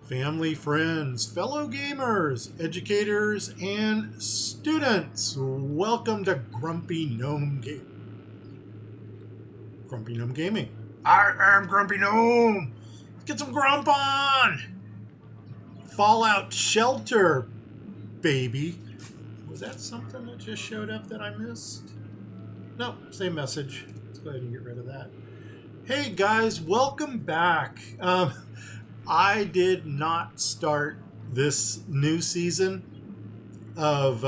family, friends, fellow gamers, educators, and students. Welcome to Grumpy Gnome Gaming. I am Grumpy Gnome. Let's get some grump on. Fallout Shelter, baby. Was that something that just showed up that I missed? No, same message. Let's go ahead and get rid of that. Hey guys, welcome back. I did not start this new season of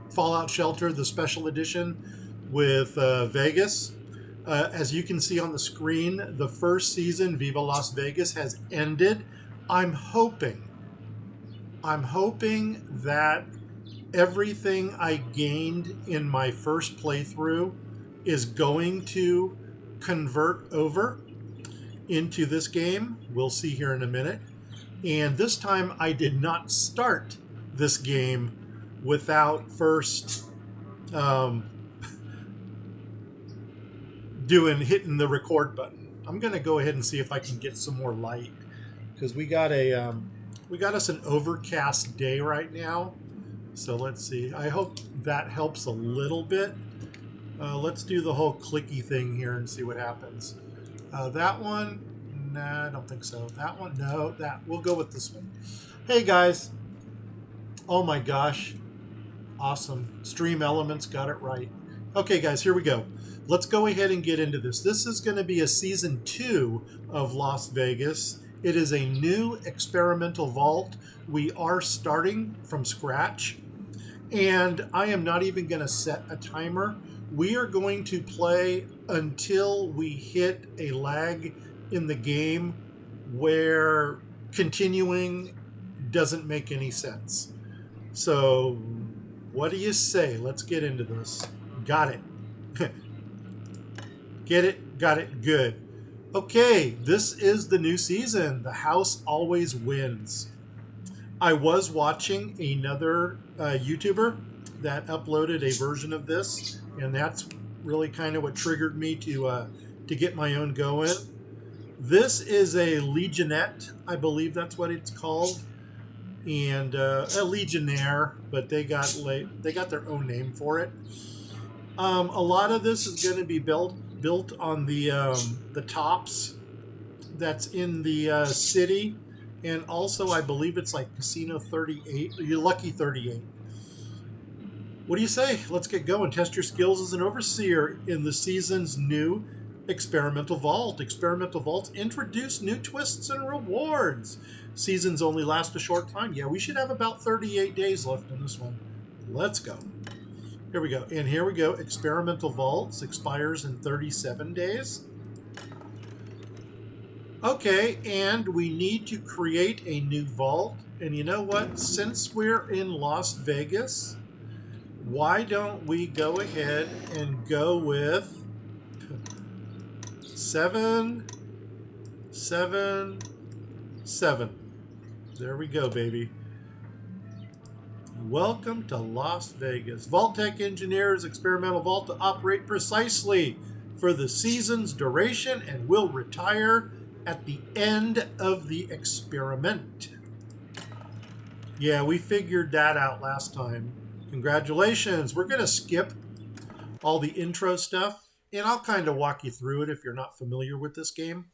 Fallout Shelter, the special edition with Vegas. As you can see on the screen, the first season, Viva Las Vegas, has ended. I'm hoping that everything I gained in my first playthrough is going to convert over into this game. We'll see here in a minute. And this time I did not start this game without first hitting the record button. I'm going to go ahead and see if I can get some more light because we got us an overcast day right now. So let's see. I hope that helps a little bit. Let's do the whole clicky thing here and see what happens. That one, nah, I don't think so. That one, no, we'll go with this one. Hey guys. Oh my gosh. Awesome. Stream Elements got it right. Okay guys, here we go. Let's go ahead and get into this. This is going to be a season 2 of Las Vegas. It is a new experimental vault. We are starting from scratch. And I am not even going to set a timer. We are going to play until we hit a lag in the game where continuing doesn't make any sense. So, what do you say? Let's get into this. Got it. Get it? Got it. Good. Okay, this is the new season. The house always wins. I was watching another YouTuber that uploaded a version of this, and that's really kind of what triggered me to get my own go in. This is a Legionette, I believe that's what it's called, and a Legionnaire, but they got their own name for it. A lot of this is going to be built on the tops that's in the city, and also I believe it's like Casino 38, or your Lucky 38. What do you say? Let's get going. Test your skills as an overseer in the season's new Experimental Vault. Experimental Vaults introduce new twists and rewards. Seasons only last a short time. Yeah, we should have about 38 days left in this one. Let's go. Here we go. And here we go. Experimental Vaults expires in 37 days. Okay, and we need to create a new vault. And you know what? Since we're in Las Vegas, why don't we go ahead and go with 7, 7, 7. There we go, baby. Welcome to Las Vegas. Vault-Tec engineers experimental vault to operate precisely for the season's duration and will retire at the end of the experiment. Yeah, we figured that out last time. Congratulations. We're going to skip all the intro stuff, and I'll kind of walk you through it if you're not familiar with this game.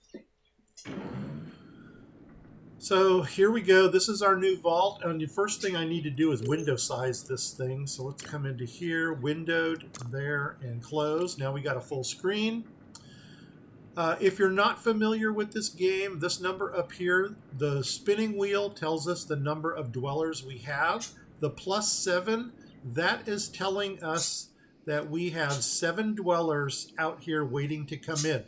So here we go. This is our new vault, and the first thing I need to do is window size this thing. So let's come into here, windowed, there, and close. Now we got a full screen. If you're not familiar with this game, this number up here, the spinning wheel tells us the number of dwellers we have. The +7, that is telling us that we have 7 dwellers out here waiting to come in.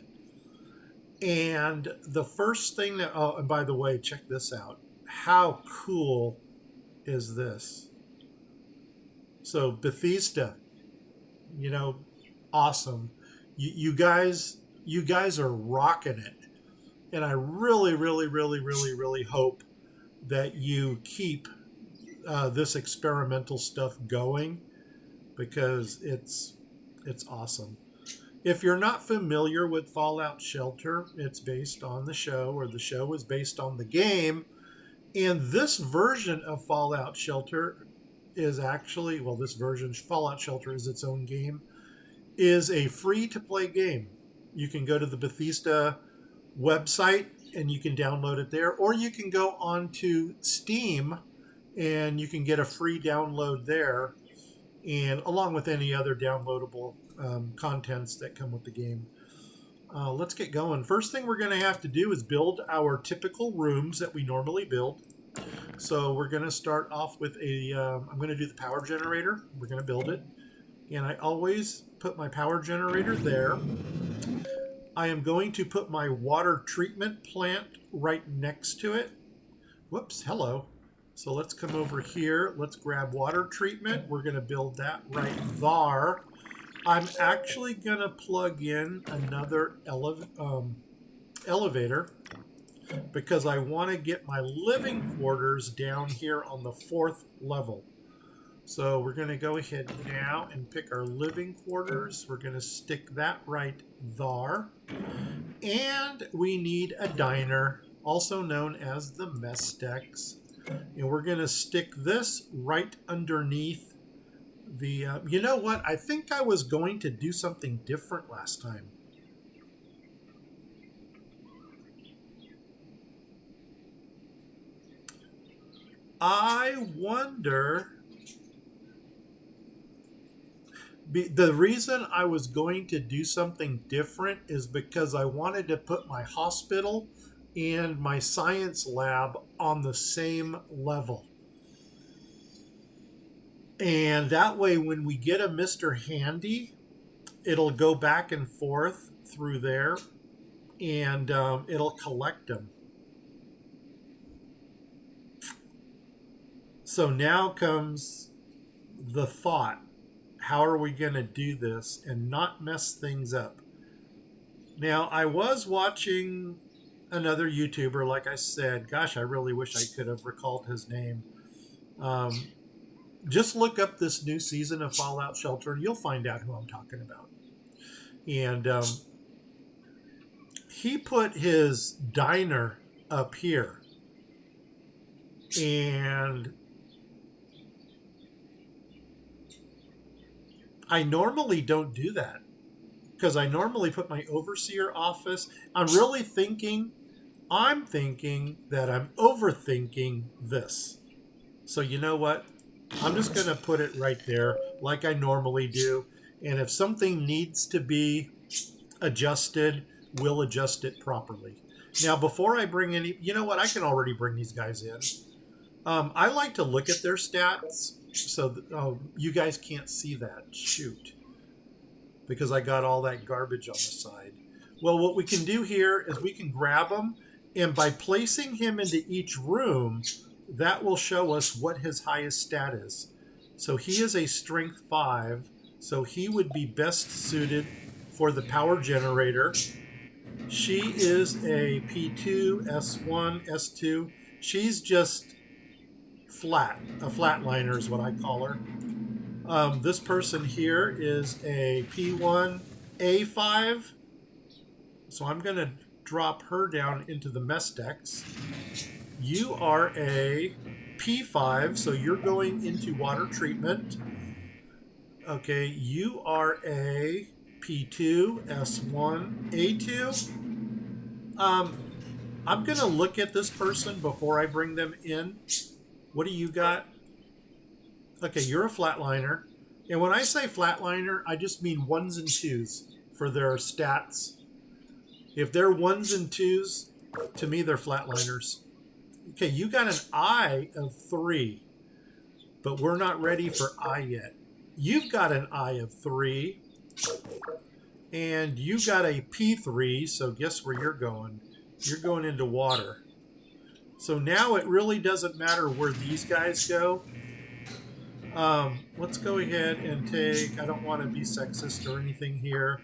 And the first thing that, oh, and by the way, check this out. How cool is this? So Bethesda, awesome. You guys are rocking it. And I really, really, really, really, really hope that you keep this experimental stuff going because it's awesome. If you're not familiar with Fallout Shelter, it's based on the show, or the show is based on the game. And this version of Fallout Shelter is actually, well, this version, Fallout Shelter is its own game, is a free to play game. You can go to the Bethesda website and you can download it there, or you can go onto Steam and you can get a free download there, and along with any other downloadable contents that come with the game. Let's get going. First thing we're going to have to do is build our typical rooms that we normally build. So we're going to start off with I'm going to do the power generator. We're going to build it. And I always put my power generator there. I am going to put my water treatment plant right next to it. Whoops, hello. So let's come over here. Let's grab water treatment. We're going to build that right there. I'm actually going to plug in another elevator because I want to get my living quarters down here on the 4th level. So we're going to go ahead now and pick our living quarters. We're going to stick that right there. And we need a diner, also known as the mess decks. And we're going to stick this right underneath the... you know what? I think I was going to do something different last time. I wonder... The reason I was going to do something different is because I wanted to put my hospital and my science lab on the same level. And that way, when we get a Mr. Handy, it'll go back and forth through there and it'll collect them. So now comes the thought. How are we going to do this and not mess things up? Now, I was watching another YouTuber, like I said. Gosh, I really wish I could have recalled his name. Just look up this new season of Fallout Shelter and you'll find out who I'm talking about. And he put his diner up here. And I normally don't do that because I normally put my overseer office. I'm thinking that I'm overthinking this. So you know what? I'm just going to put it right there like I normally do. And if something needs to be adjusted, we'll adjust it properly. Now, before I bring any, you know what? I can already bring these guys in. I like to look at their stats. So you guys can't see that. Shoot. Because I got all that garbage on the side. Well, what we can do here is we can grab him. And by placing him into each room, that will show us what his highest stat is. So he is a strength 5. So he would be best suited for the power generator. She is a P2, S1, S2. She's just flat. A flatliner is what I call her. This person here is a P1, A5. So I'm going to drop her down into the mess decks. You are a P5, so you're going into water treatment. Okay, you are a P2, S1, A2. I'm going to look at this person before I bring them in. What do you got? Okay, you're a flatliner. And when I say flatliner, I just mean 1s and 2s for their stats. If they're 1s and 2s, to me, they're flatliners. Okay, you got an I of 3, but we're not ready for I yet. You've got an I of 3, and you got a P3, so guess where you're going? You're going into water. So now it really doesn't matter where these guys go. Let's go ahead and take, I don't want to be sexist or anything here.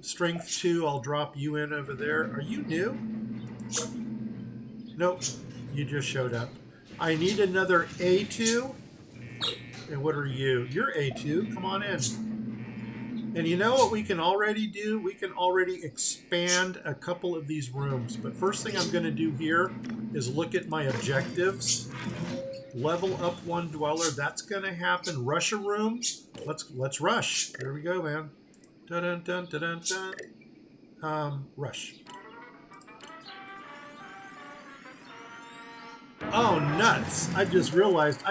Strength 2, I'll drop you in over there. Are you new? Nope, you just showed up. I need another A2. And what are you? You're A2, come on in. And you know what we can already do? We can already expand a couple of these rooms. But first thing I'm going to do here is look at my objectives. Level up one dweller. That's going to happen. Rush a room. Let's rush. There we go, man. Dun dun dun dun dun dun. Rush. Oh, nuts. I just realized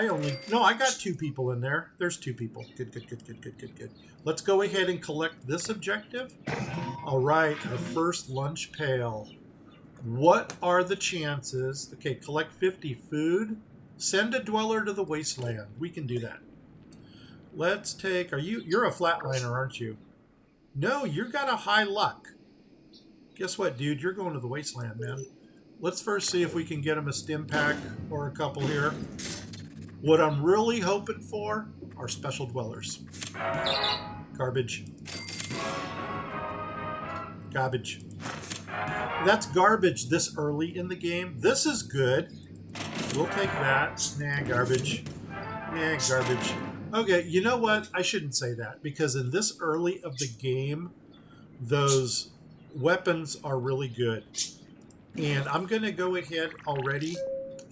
no, I got 2 people in there. There's 2 people. Good, good, good, good, good, good, good. Let's go ahead and collect this objective. All right, our first lunch pail. What are the chances? Okay, collect 50 food. Send a dweller to the wasteland. We can do that. Let's take, you're a flatliner, aren't you? No, you've got a high luck. Guess what, dude? You're going to the wasteland, man. Let's first see if we can get him a stim pack or a couple here. What I'm really hoping for are special dwellers. Garbage. Garbage. That's garbage this early in the game. This is good. We'll take that. Nah, garbage. Nah, garbage. Okay, you know what? I shouldn't say that because in this early of the game, those weapons are really good. And I'm going to go ahead already.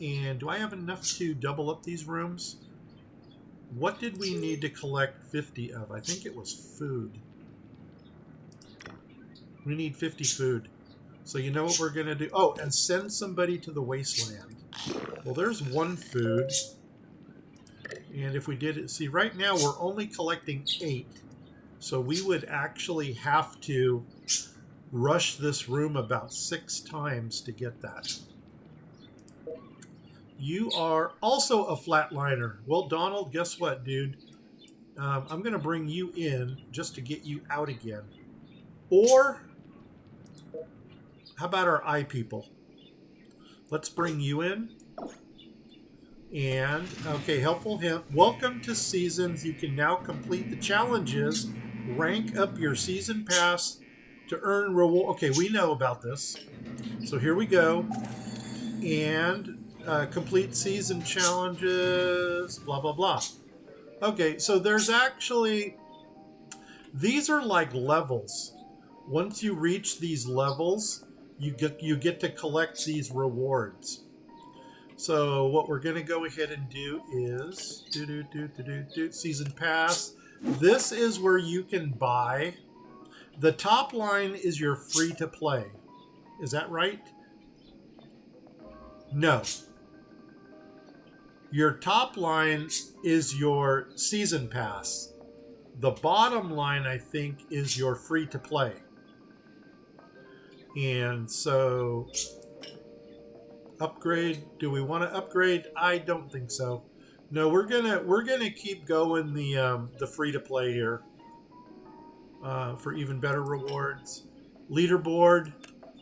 And do I have enough to double up these rooms? What did we need to collect 50 of? I think it was food. We need 50 food. So you know what we're going to do? Oh, and send somebody to the wasteland. Well, there's 1 food. And if we did it, see, right now we're only collecting 8. So we would actually have to rush this room about 6 times to get that. You are also a flatliner. Well, Donald, guess what, dude? I'm going to bring you in just to get you out again. Or, how about our eye people? Let's bring you in. And, okay, helpful hint. Welcome to Seasons. You can now complete the challenges. Rank up your season pass to earn reward. Okay, we know about this. So here we go. And complete season challenges, blah, blah, blah. Okay, so there's actually, these are like levels. Once you reach these levels, you get to collect these rewards. So what we're going to go ahead and do is season pass. This is where you can buy. The top line is your free to play. Is that right? No. Your top line is your season pass. The bottom line, I think, is your free to play. And so upgrade, do we want to upgrade? I don't think so. No, we're gonna keep going the free to play here for even better rewards. Leaderboard.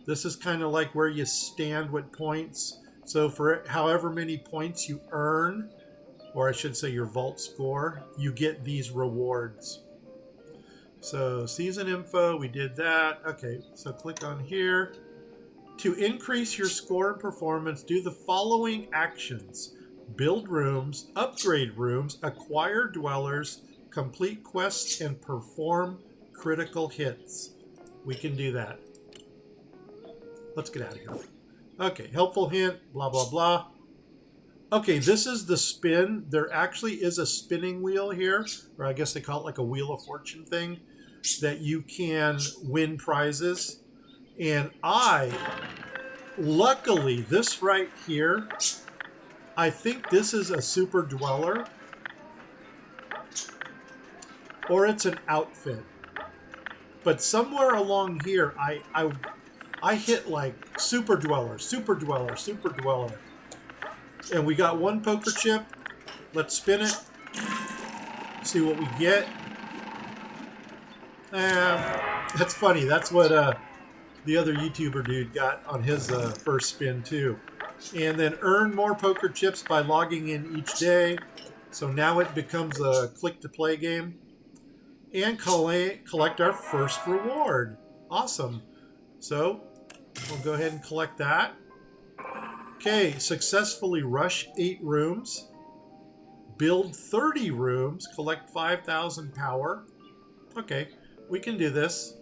This is kind of like where you stand with points. So for however many points you earn, or I should say your vault score, you get these rewards. So season info, we did that. Okay, so click on here. To increase your score and performance, do the following actions. Build rooms, upgrade rooms, acquire dwellers, complete quests, and perform critical hits. We can do that. Let's get out of here. Okay, helpful hint, blah, blah, blah. Okay, this is the spin. There actually is a spinning wheel here, or I guess they call it like a Wheel of Fortune thing, that you can win prizes. And luckily, this right here, I think this is a super dweller, or it's an outfit. But somewhere along here, I hit like super dweller, super dweller, super dweller. And we got 1 poker chip. Let's spin it. See what we get. That's funny. That's what the other YouTuber dude got on his first spin too. And then earn more poker chips by logging in each day. So now it becomes a click-to-play game. And collect our first reward. Awesome. So we'll go ahead and collect that. Okay, successfully rush 8 rooms. Build 30 rooms. Collect 5,000 power. Okay, we can do this.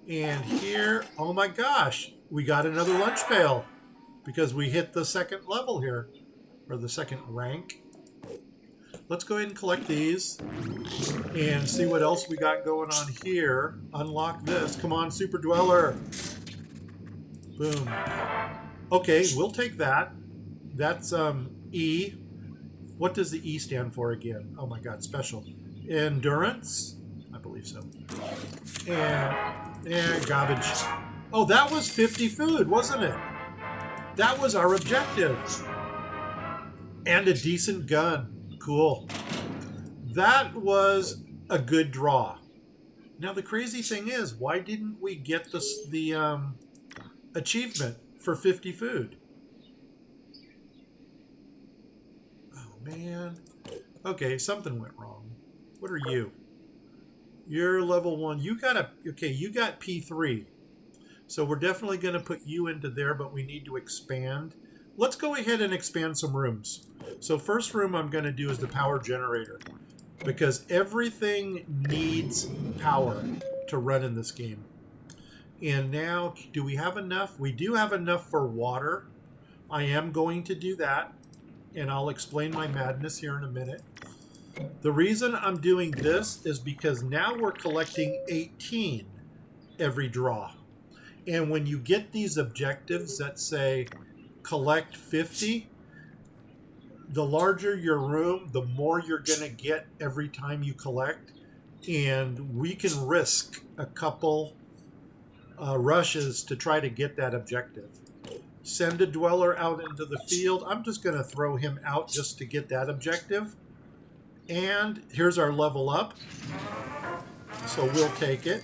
And here, oh my gosh, we got another lunch pail. because we hit the second level here, or the second rank. Let's go ahead and collect these and see what else we got going on here. Unlock this. Come on, Super Dweller. Boom. Okay, we'll take that. That's E. What does the E stand for again? Oh my God, special. Endurance? I believe so. And garbage. Oh, that was 50 food, wasn't it? That was our objective. And a decent gun. Cool. That was a good draw. Now the crazy thing is, why didn't we get the achievement for 50 food? Oh man. Okay, something went wrong. What are you? You're level 1. You got P3. So we're definitely going to put you into there, but we need to expand. Let's go ahead and expand some rooms. So first room I'm going to do is the power generator, because everything needs power to run in this game. And now, do we have enough? We do have enough for water. I am going to do that, and I'll explain my madness here in a minute. The reason I'm doing this is because now we're collecting 18 every draw. And when you get these objectives that say collect 50, the larger your room, the more you're going to get every time you collect. And we can risk a couple rushes to try to get that objective. Send a dweller out into the field. I'm just going to throw him out just to get that objective. And here's our level up. So we'll take it.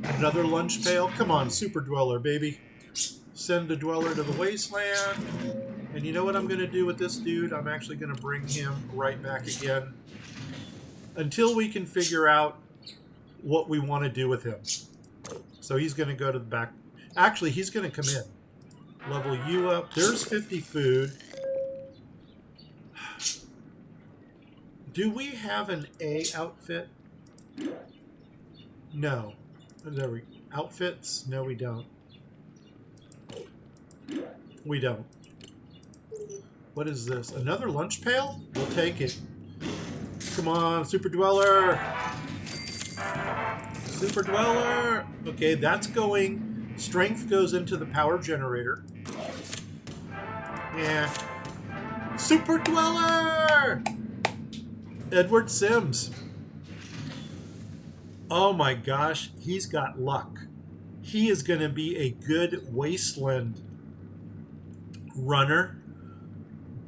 Another lunch pail. Come on, Super Dweller, baby. Send a dweller to the wasteland. And you know what I'm going to do with this dude? I'm actually going to bring him right back again until we can figure out what we want to do with him. So he's going to go to the back. Actually, he's going to come in. Level you up. There's 50 food. Do we have an A outfit? No. There we go. Outfits? No, we don't. We don't. What is this? Another lunch pail? We'll take it. Come on, Super Dweller. Super Dweller. Okay, that's going. Strength goes into the power generator. Yeah. Super Dweller! Edward Sims. Oh my gosh, he's got luck. He is going to be a good wasteland runner.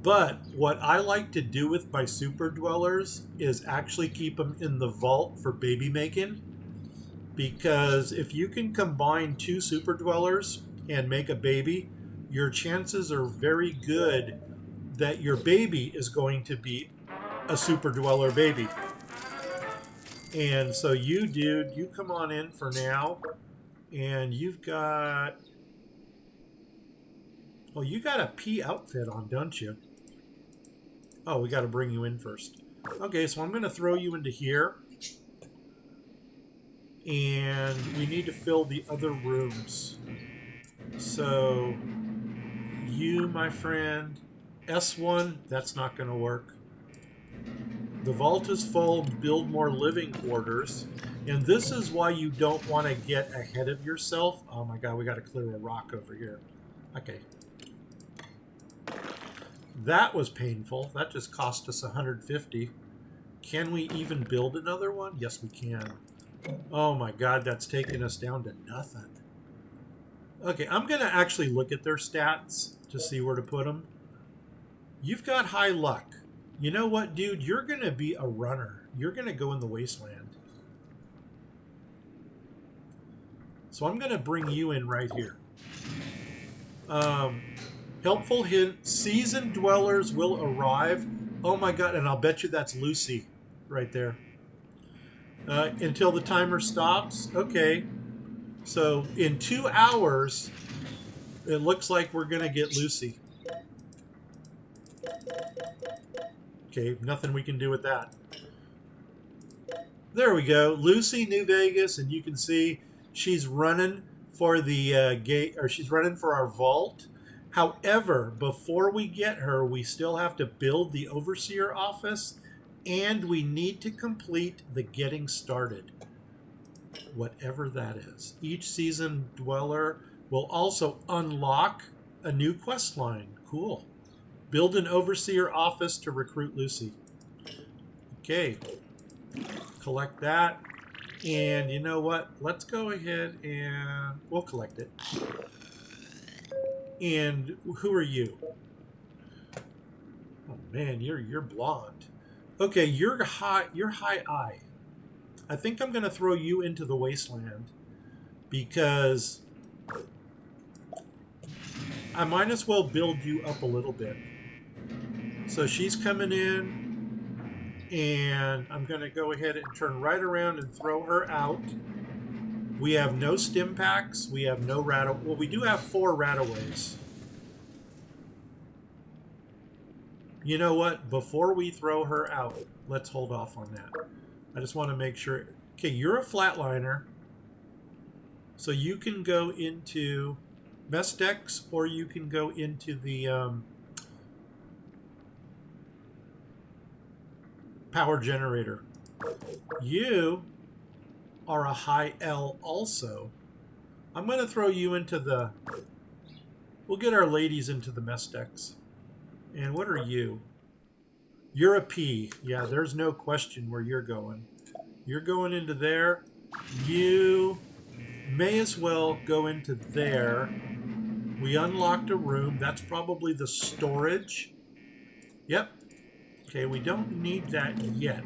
But what I like to do with my super dwellers is actually keep them in the vault for baby making. Because if you can combine 2 super dwellers and make a baby, your chances are very good that your baby is going to be a super dweller baby. And so you, dude, you come on in for now. And you've got... Oh, you got a P outfit on, don't you? Oh, we got to bring you in first. Okay, so I'm going to throw you into here. And we need to fill the other rooms. So, you, my friend, S1, that's not going to work. The vault is full, build more living quarters. And this is why you don't want to get ahead of yourself. Oh my God, we got to clear a rock over here. Okay. That was painful. That just cost us 150. Can we even build another one? Yes, we can. Oh my God, that's taking us down to nothing. Okay, I'm going to actually look at their stats to see where to put them. You've got high luck. You know what, dude? You're going to be a runner. You're going to go in the wasteland. So I'm going to bring you in right here. Helpful hint, seasoned dwellers will arrive. Oh my God, and I'll bet you that's Lucy right there. Until the timer stops. Okay. So in 2 hours, it looks like we're going to get Lucy. Okay, nothing we can do with that. There we go. Lucy, New Vegas, and you can see she's running for the gate, or she's running for our vault. However, before we get her, we still have to build the overseer office, and we need to complete the getting started, whatever that is. Each season dweller will also unlock a new quest line. Cool. Build an overseer office to recruit Lucy. Okay, collect that. And you know what? Let's go ahead and we'll collect it. And who are you? Oh man, you're blonde. Okay, you're high eye. I think I'm gonna throw you into the wasteland because I might as well build you up a little bit. So she's coming in, and I'm gonna go ahead and turn right around and throw her out. We have no stim packs. We have no well, we do have 4 rataways. You know what? Before we throw her out, let's hold off on that. I just want to make sure. Okay, you're a flatliner. So you can go into mess decks, or you can go into the power generator. You are a high L also. I'm going to throw you into the... We'll get our ladies into the mess decks. And what are you? You're a P. Yeah, there's no question where you're going. You're going into there. You may as well go into there. We unlocked a room. That's probably the storage. Yep. Okay, we don't need that yet.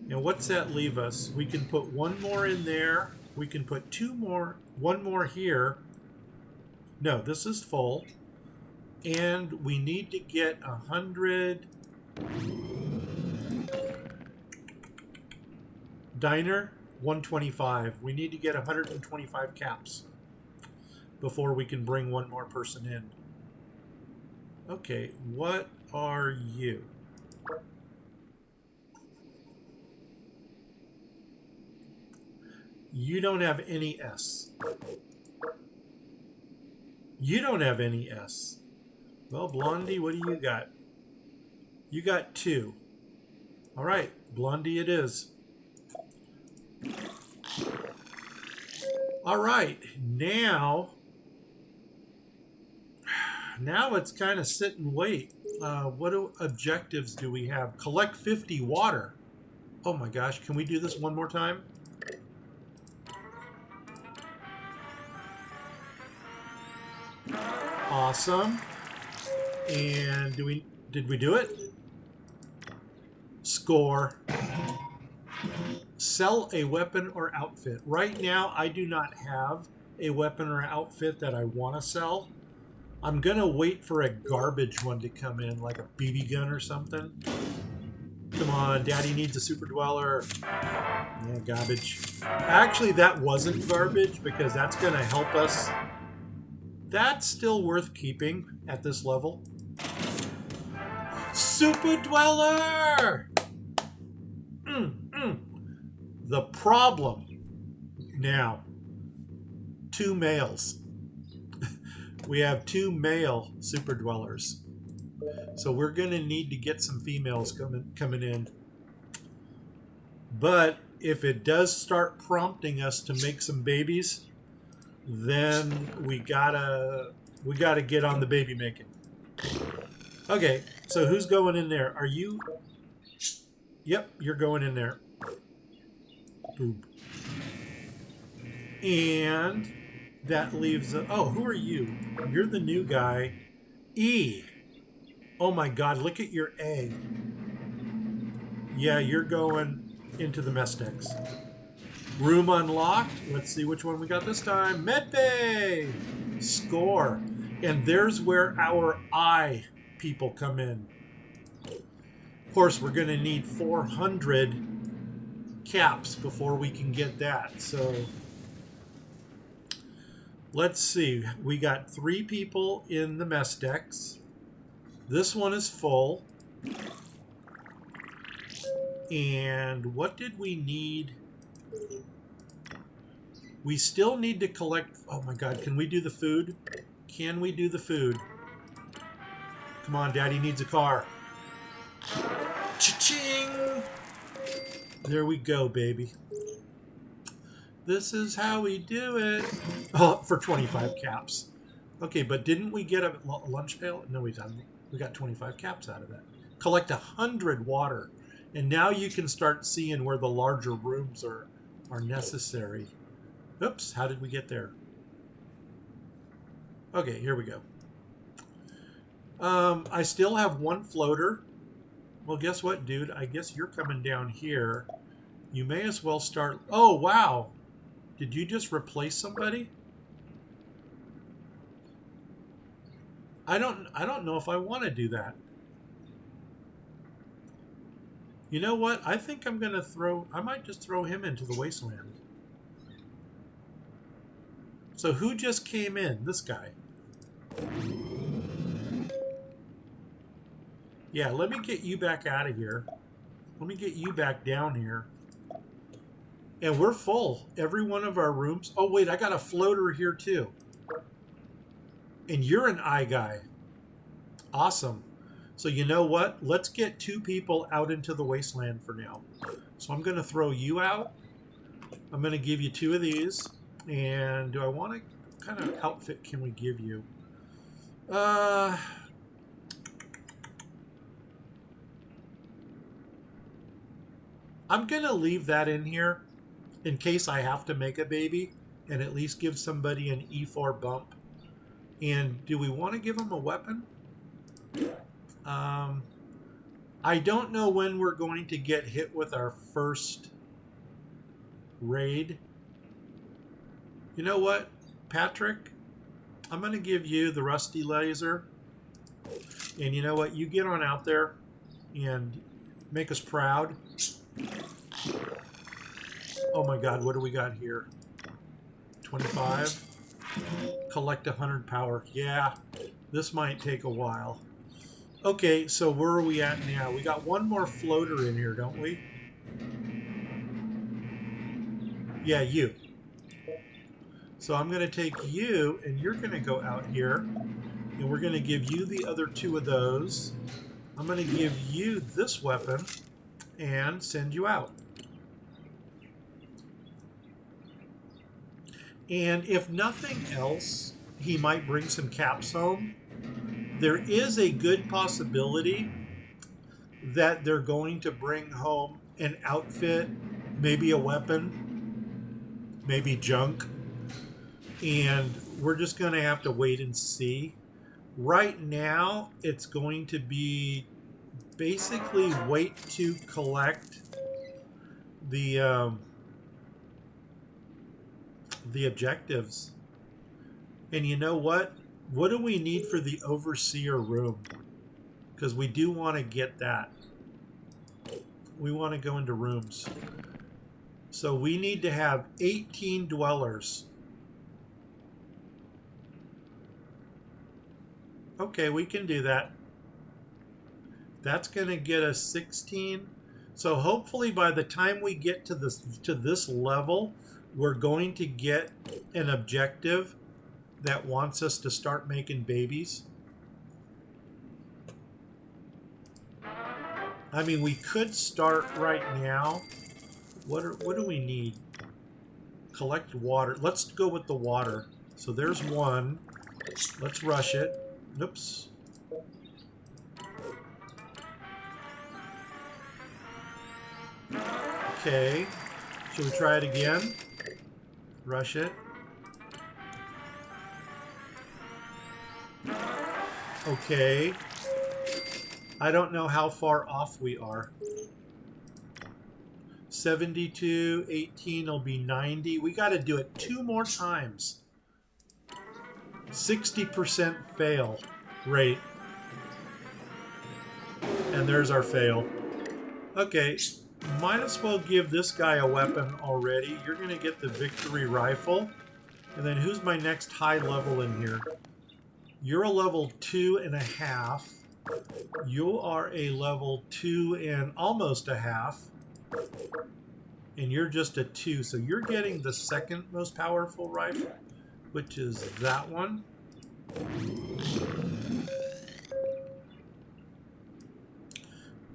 Now, what's that leave us? We can put 1 more in there. We can put 2 more, 1 more here. No, this is full. And we need to get 100... Diner, 125. We need to get 125 caps before we can bring 1 more person in. Okay, what are you? You don't have any S. You don't have any S. Well, Blondie, what do you got? You got 2. All right, Blondie it is. All right, now it's kind of sit and wait. What objectives do we have? Collect 50 water. Oh my gosh, can we do this one more time? Awesome. And did we do it? Score. Sell a weapon or outfit. Right now, I do not have a weapon or outfit that I want to sell. I'm going to wait for a garbage one to come in, like a BB gun or something. Come on, Daddy needs a super dweller. Yeah, garbage. Actually, that wasn't garbage because that's going to help us. That's still worth keeping at this level. Super dweller! The problem now, 2 males. We have 2 male super dwellers. So we're going to need to get some females coming in. But if it does start prompting us to make some babies, then we gotta get on the baby making. Okay, so who's going in there? Are you? Yep, you're going in there. Boom. And that leaves... oh, who are you? You're the new guy. E. Oh my god, look at your A. Yeah, you're going into the mess decks. Room unlocked. Let's see which one we got this time. Medbay! Score. And there's where our I people come in. Of course, we're going to need 400 caps before we can get that. So let's see. We got 3 people in the mess decks. This one is full. And what did we need? We still need to collect... Oh my god, can we do the food? Can we do the food? Come on, Daddy needs a car. Cha-ching! There we go, baby. This is how we do it. Oh, for 25 caps. Okay, but didn't we get a lunch pail? No, we didn't. We got 25 caps out of that. Collect 100 water. And now you can start seeing where the larger rooms are necessary. Oops, how did we get there? Okay, here we go. I still have one floater. Well, guess what, dude? I guess you're coming down here. You may as well start... Oh, wow. Did you just replace somebody? I don't know if I want to do that. You know what? I think I'm going to I might just throw him into the wasteland. So who just came in? This guy. Yeah, let me get you back out of here. Let me get you back down here. And we're full. Every one of our rooms. Oh, wait, I got a floater here too. And you're an eye guy. Awesome. So you know what? Let's get 2 people out into the wasteland for now. So I'm going to throw you out. I'm going to give you 2 of these. And do I want to... What kind of outfit can we give you? I'm going to leave that in here in case I have to make a baby and at least give somebody an E4 bump. And do we want to give them a weapon? I don't know when we're going to get hit with our first raid. You know what, Patrick? I'm going to give you the rusty laser. And you know what? You get on out there and make us proud. Oh my god, what do we got here? 25. Collect 100 power. Yeah, this might take a while. Okay, so where are we at now? We got one more floater in here, don't we? Yeah, you. So I'm going to take you, and you're going to go out here. And we're going to give you the other 2 of those. I'm going to give you this weapon and send you out. And if nothing else, he might bring some caps home. There is a good possibility that they're going to bring home an outfit, maybe a weapon, maybe junk. And we're just going to have to wait and see. Right now, it's going to be basically wait to collect the objectives. And you know what? What do we need for the overseer room? Because we do want to get that. We want to go into rooms. So we need to have 18 dwellers. Okay, we can do that. That's going to get us 16. So hopefully by the time we get to this level, we're going to get an objective that wants us to start making babies. I mean, we could start right now. What do we need? Collect water. Let's go with the water. So there's one. Let's rush it. Oops. Okay. Should we try it again? Rush it. Okay. I don't know how far off we are. 72, 18 will be 90. We got to do it 2 more times. 60% fail rate. And there's our fail. Okay, might as well give this guy a weapon already. You're going to get the victory rifle. And then who's my next high level in here? You're a level 2.5. You are a level 2 and almost a half. And you're just a 2, so you're getting the second most powerful rifle, which is that one.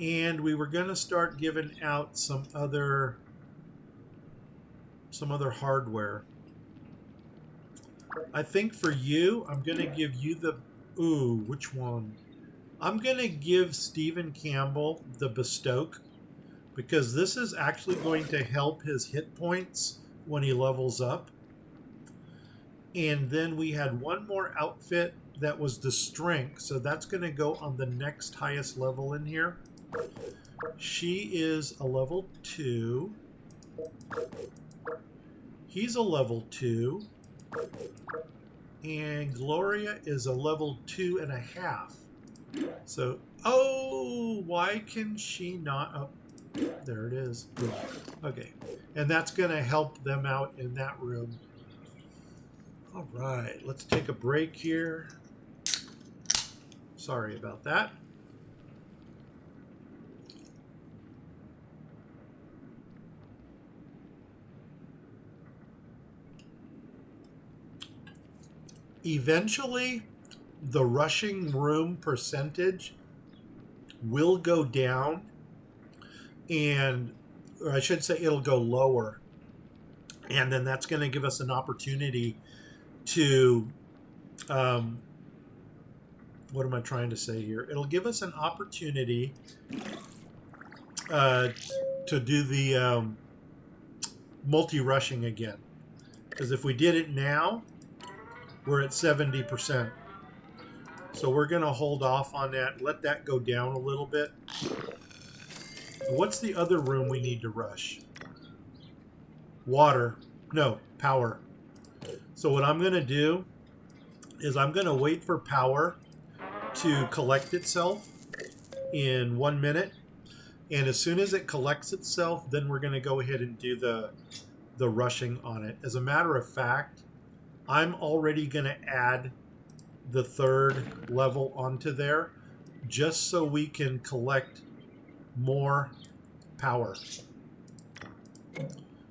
And we were going to start giving out some other hardware. I think for you, I'm going to give you the... Ooh, which one? I'm going to give Stephen Campbell the Bestoke, because this is actually going to help his hit points when he levels up. And then we had one more outfit that was the Strength, so that's going to go on the next highest level in here. She is a level 2. He's a level 2. And Gloria is a level 2.5. So, oh, why can she not... Oh, there it is. Okay. And that's going to help them out in that room. All right. Let's take a break here. Sorry about that. Eventually, the rushing room percentage will go down, and or I should say it'll go lower. And then that's going to give us an opportunity to, what am I trying to say here? It'll give us an opportunity to do the multi-rushing again. Because if we did it now, we're at 70%. So we're going to hold off on that, let that go down a little bit. What's the other room we need to rush? Water. No, power. So what I'm going to do is I'm going to wait for power to collect itself in 1 minute. And as soon as it collects itself, then we're going to go ahead and do the rushing on it. As a matter of fact, I'm already going to add the 3rd level onto there just so we can collect more power.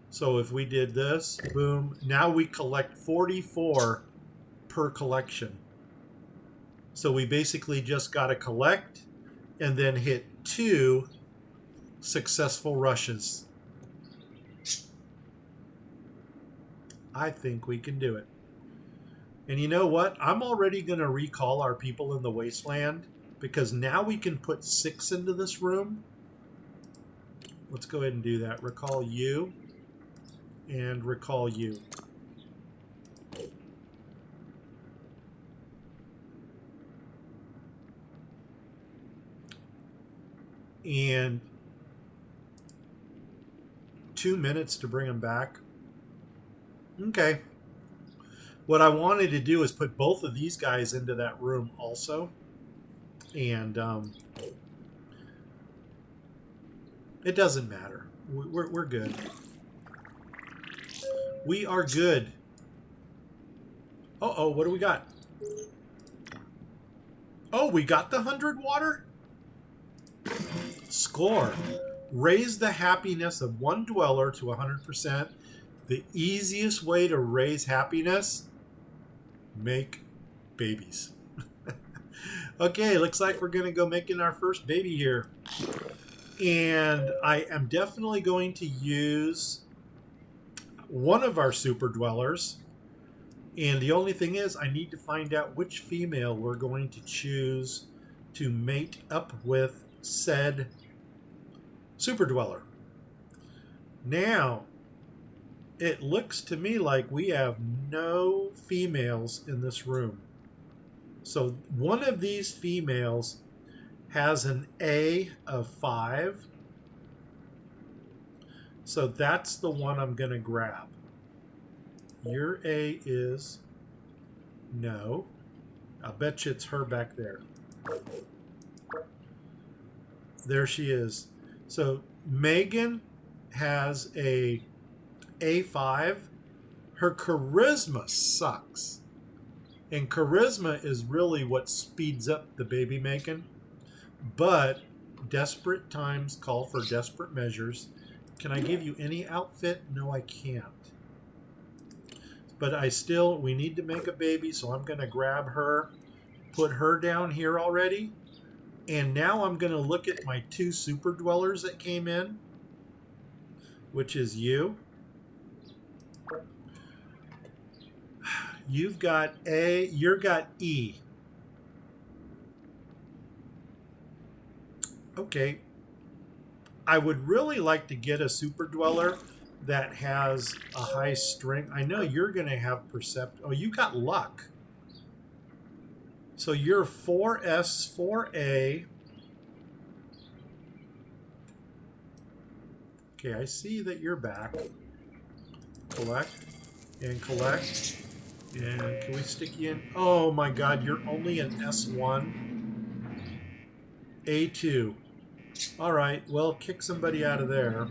So if we did this, boom, now we collect 44 per collection. So we basically just got to collect and then hit 2 successful rushes. I think we can do it. And you know what? I'm already going to recall our people in the wasteland, because now we can put 6 into this room. Let's go ahead and do that. Recall you and recall you. And 2 minutes to bring them back. Okay. What I wanted to do is put both of these guys into that room also. And it doesn't matter. We're good. We are good. Uh-oh, what do we got? Oh, we got the 100 water? Score. Raise the happiness of one dweller to 100%. The easiest way to raise happiness: make babies. Okay, looks like we're going to go making our first baby here. And I am definitely going to use one of our super dwellers. And the only thing is, I need to find out which female we're going to choose to mate up with said super dweller. Now, it looks to me like we have no females in this room. So one of these females has an A of 5. So that's the one I'm going to grab. Your A is... No. I'll bet you it's her back there. There she is. So Megan has a A5. Her charisma sucks. And charisma is really what speeds up the baby making. But desperate times call for desperate measures. Can I give you any outfit? No, I can't. But we need to make a baby, so I'm going to grab her, put her down here already. And now I'm going to look at my 2 super dwellers that came in, which is you. You've got A, you've got E. Okay. I would really like to get a super dweller that has a high strength. I know you're going to have Oh, you got luck. So you're 4S, 4A. Okay, I see that you're back. Collect and collect. And can we stick you in? Oh my God, you're only an S1. A2. All right, well, kick somebody out of there.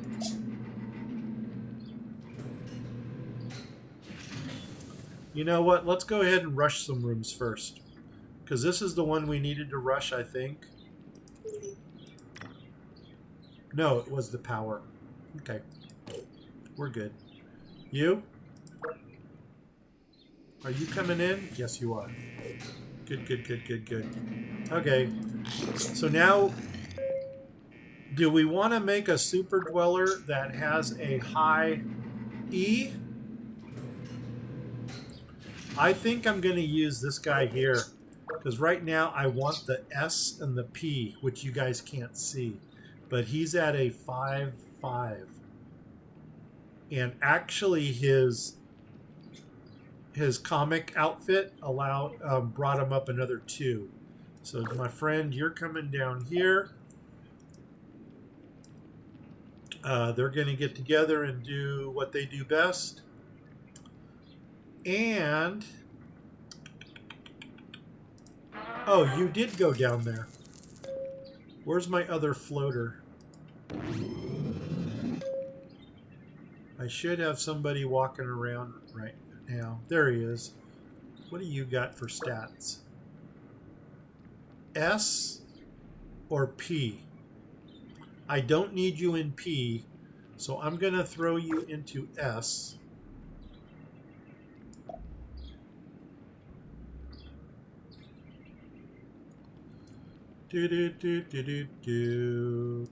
You know what? Let's go ahead and rush some rooms first. Because this is the one we needed to rush, I think. No, it was the power. Okay. We're good. You? Are you coming in? Yes, you are. Good, good, good, good, good. Okay. So now, do we want to make a super dweller that has a high E? I think I'm going to use this guy here. Because right now I want the S and the P, which you guys can't see. But he's at a 5-5. And actually his comic outfit brought him up another 2. So my friend, you're coming down here. They're going to get together and do what they do best. And oh, you did go down there. Where's my other floater? I should have somebody walking around right now. There he is. What do you got for stats? S or P? I don't need you in P, so I'm going to throw you into S.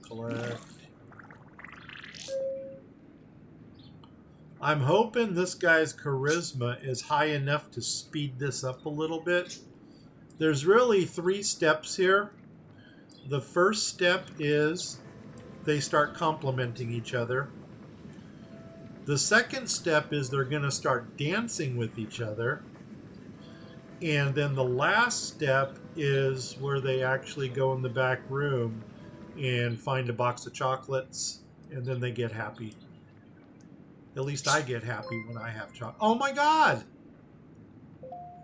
Collect. I'm hoping this guy's charisma is high enough to speed this up a little bit. There's really 3 steps here. The first step is they start complimenting each other. The second step is they're going to start dancing with each other. And then the last step is where they actually go in the back room and find a box of chocolates, and then they get happy. At least I get happy when I have chocolate. Oh my God!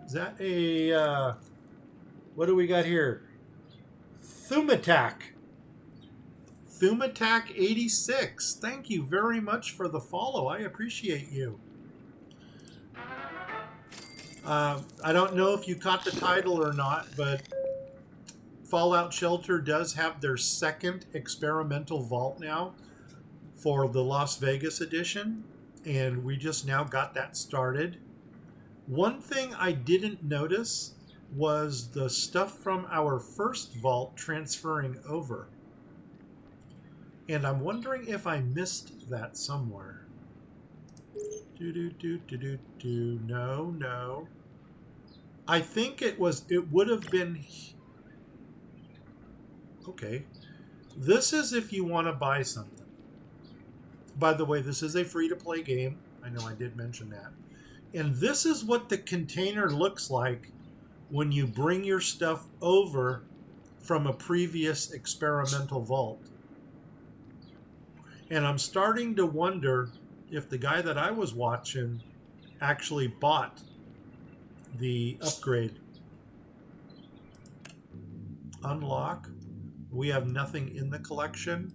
Is that a, what do we got here? Thumatak. Thumatak 86. Thank you very much for the follow. I appreciate you. I don't know if you caught the title or not, but Fallout Shelter does have their 2nd experimental vault now for the Las Vegas edition, and we just now got that started. One thing I didn't notice was the stuff from our first vault transferring over. And I'm wondering if I missed that somewhere. No. I think it would have been... Okay. This is if you want to buy something. By the way, this is a free-to-play game. I know I did mention that. And this is what the container looks like when you bring your stuff over from a previous experimental vault. And I'm starting to wonder if the guy that I was watching actually bought the upgrade. Unlock. We have nothing in the collection.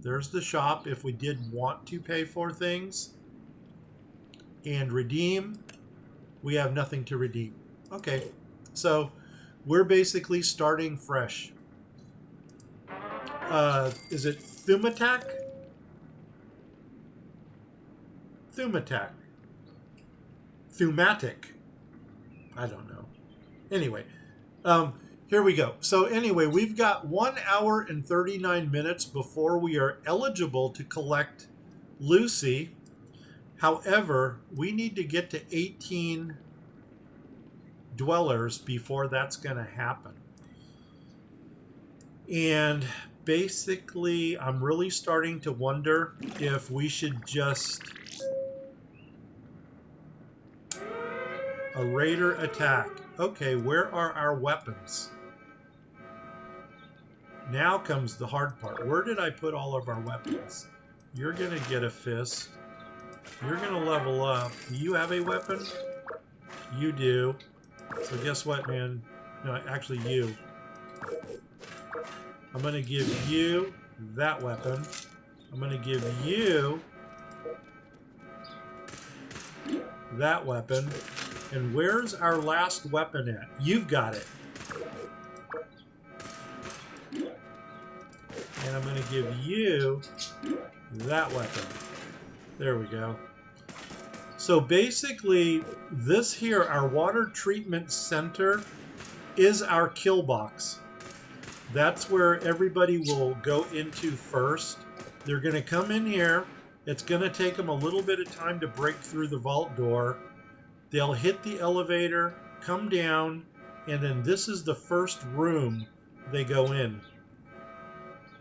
There's the shop if we did want to pay for things. And redeem. We have nothing to redeem. Okay, so we're basically starting fresh. Is it Thumatak? Thumatic. Thumatic. I don't know. Anyway, here we go. So anyway, we've got 1 hour and 39 minutes before we are eligible to collect Lucy. However, we need to get to 18 dwellers before that's going to happen. And basically, I'm really starting to wonder if we should just a raider attack. Okay, where are our weapons? Now comes the hard part. Where did I put all of our weapons? You're going to get a fist. You're going to level up. Do you have a weapon? You do. So guess what, man? No, actually you. I'm going to give you that weapon. I'm going to give you that weapon. And where's our last weapon at? You've got it. And I'm going to give you that weapon. There we go. So basically, this here, our water treatment center, is our kill box. That's where everybody will go into first. They're going to come in here. It's going to take them a little bit of time to break through the vault door. They'll hit the elevator, come down, and then this is the first room they go in.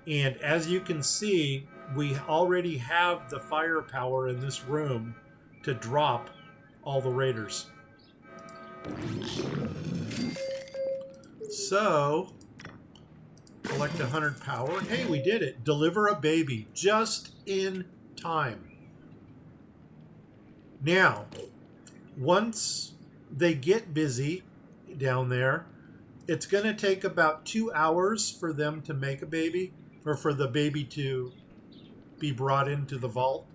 And as you can see, we already have the firepower in this room to drop all the raiders. So, collect 100 power. Hey, we did it. Deliver a baby just in time. Now, once they get busy down there, it's going to take about 2 hours for them to make a baby, or for the baby to be brought into the vault.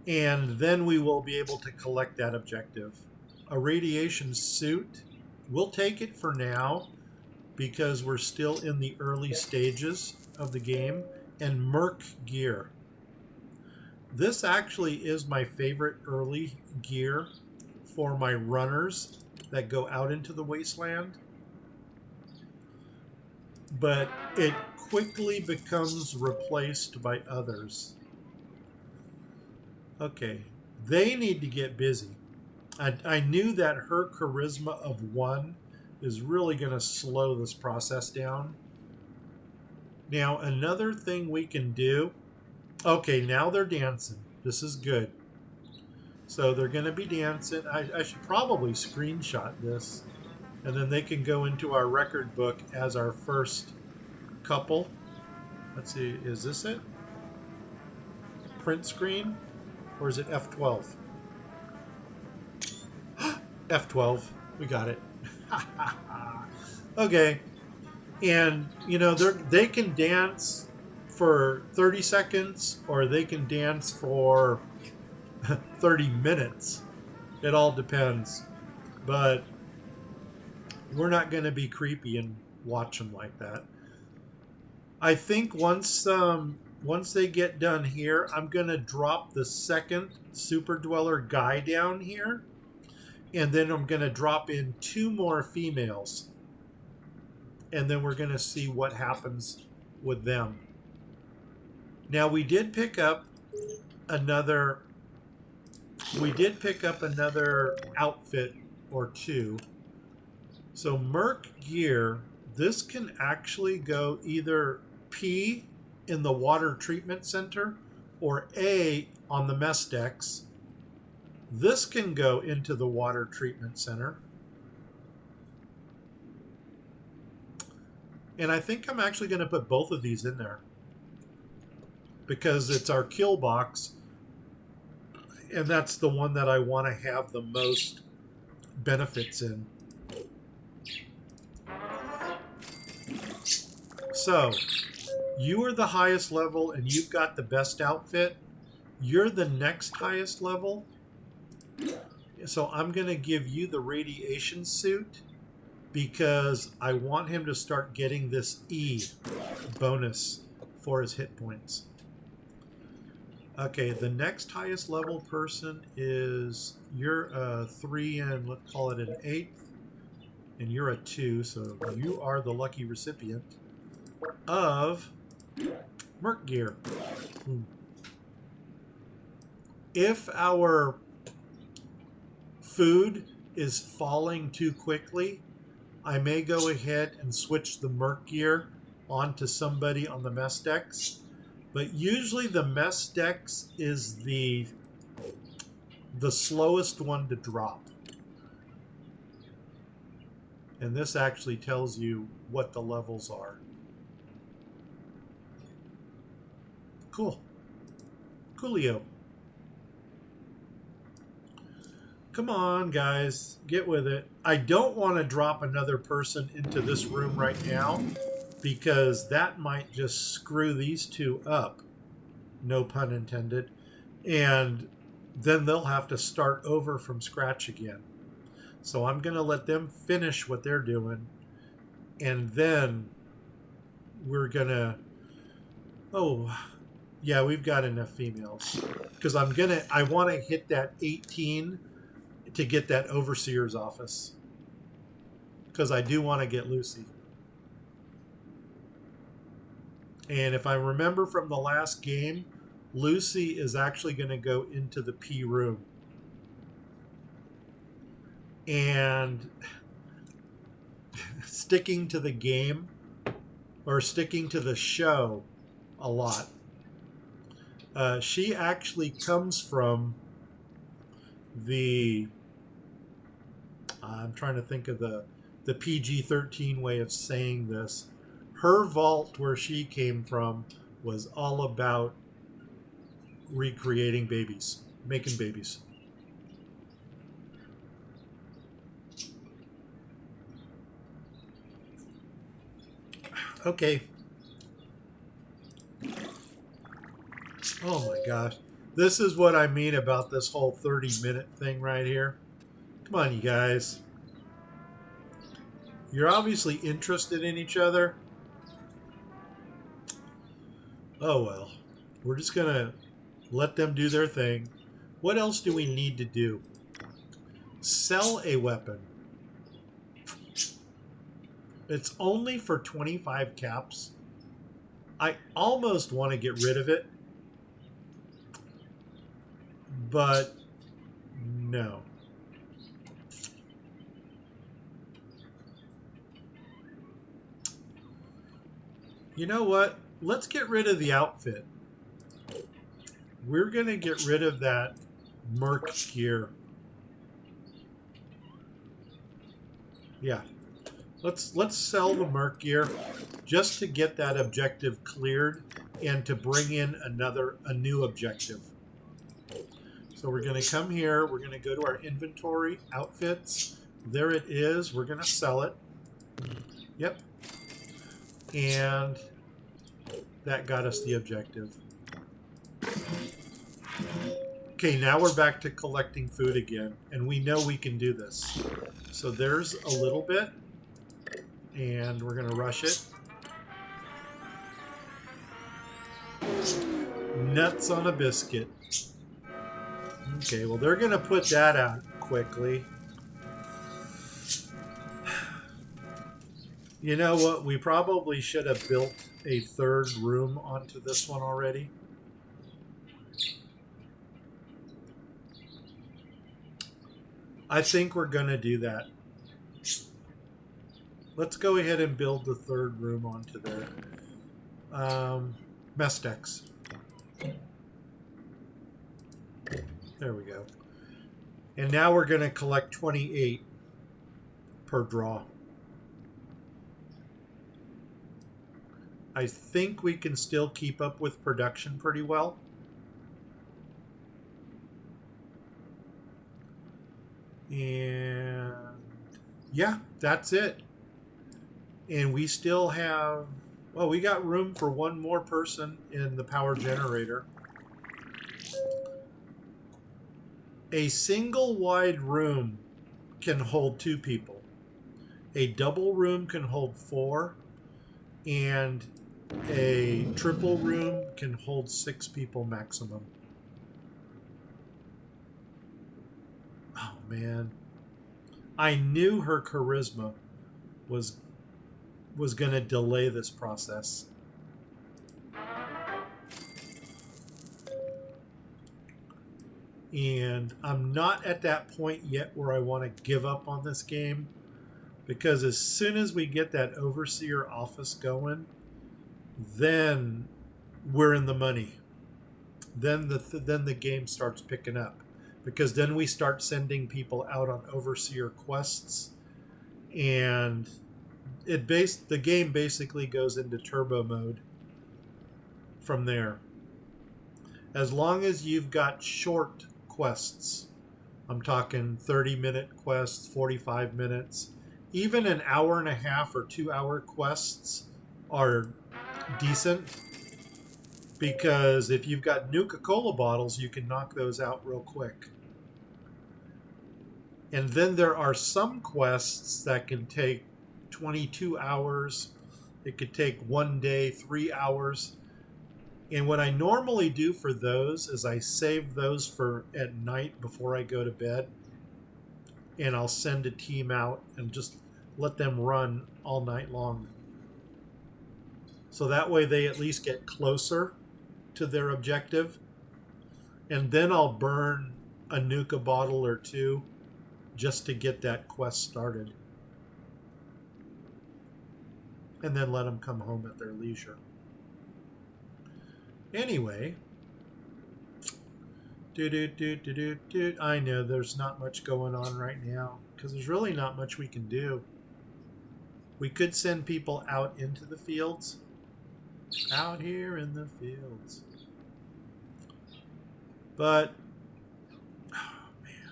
And then we will be able to collect that objective. A radiation suit, we'll take it for now because we're still in the early stages of the game. And Merc gear. This actually is my favorite early gear for my runners that go out into the wasteland. But it quickly becomes replaced by others. Okay, they need to get busy. I knew that her charisma of 1 is really going to slow this process down. Now, another thing we can do... Okay, now they're dancing. This is good. So they're going to be dancing. I should probably screenshot this. And then they can go into our record book as our first couple. Let's see, is this it? Print screen? Or is it F12? F12. We got it. Okay. And, you know, they can dance for 30 seconds or they can dance for 30 minutes. It all depends. But we're not going to be creepy and watch them like that. I think once they get done here, I'm going to drop the second Super Dweller guy down here. And then I'm going to drop in 2 more females. And then we're going to see what happens with them. Now, we did pick up another outfit or 2. So Merc gear, this can actually go either P in the water treatment center or A on the mess decks. This can go into the water treatment center. And I think I'm actually going to put both of these in there because it's our kill box. And that's the one that I want to have the most benefits in. So, you are the highest level and you've got the best outfit. You're the next highest level. So I'm going to give you the radiation suit because I want him to start getting this E bonus for his hit points. Okay, the next highest level person is you're a 3 and let's call it an 8th, and you're a 2, so you are the lucky recipient of Merc Gear. If our food is falling too quickly, I may go ahead and switch the Merc Gear onto somebody on the mess decks. But usually the mess decks is the slowest one to drop. And this actually tells you what the levels are. Cool. Coolio. Come on, guys. Get with it. I don't want to drop another person into this room right now because that might just screw these two up. No pun intended. And then they'll have to start over from scratch again. So I'm going to let them finish what they're doing. And then we're going to... Oh, yeah, we've got enough females. Because I want to hit that 18 to get that overseer's office. Because I do want to get Lucy. And if I remember from the last game, Lucy is actually going to go into the P room. And sticking to the game or sticking to the show a lot. She actually comes from the... I'm trying to think of the PG-13 way of saying this. Her vault where she came from was all about recreating babies, making babies. Okay. Oh my gosh. This is what I mean about this whole 30-minute thing right here. Come on, you guys. You're obviously interested in each other. Oh well. We're just going to let them do their thing. What else do we need to do? Sell a weapon. It's only for 25 caps. I almost want to get rid of it. But no. You know what? Let's get rid of the outfit. We're going to get rid of that Merc gear. Yeah. Let's sell the Merc gear just to get that objective cleared and to bring in a new objective. So we're going to come here. We're going to go to our inventory, outfits. There it is. We're going to sell it. Yep. And that got us the objective. Okay, now we're back to collecting food again. And we know we can do this. So there's a little bit. And we're going to rush it. Nuts on a biscuit. Okay, well, they're going to put that out quickly. You know what? We probably should have built a third room onto this one already. I think we're going to do that. Let's go ahead and build the third room onto there. Mess decks. There we go. And now we're going to collect 28 per draw. I think we can still keep up with production pretty well. And yeah, that's it. And we still have, well, we got room for one more person in the power generator. A single wide room can hold 2 people. A double room can hold 4. And a triple room can hold 6 people maximum. man. I knew her charisma was going to delay this process. And I'm not at that point yet where I want to give up on this game, because as soon as we get that overseer office going, then we're in the money. Then the game starts picking up, because then we start sending people out on overseer quests, and the game basically goes into turbo mode from there. As long as you've got short quests, I'm talking 30-minute quests, 45 minutes, even an hour and a half or 2 hour quests are decent, because if you've got Nuka-Cola bottles, you can knock those out real quick. And then there are some quests that can take 22 hours. It could take 1 day, 3 hours. And what I normally do for those is I save those for at night before I go to bed. And I'll send a team out and just let them run all night long. So that way they at least get closer to their objective. And then I'll burn a Nuka bottle or two just to get that quest started. And then let them come home at their leisure. Anyway, I know there's not much going on right now, because there's really not much we can do. We could send people out into the fields. Out here in the fields. But, oh man.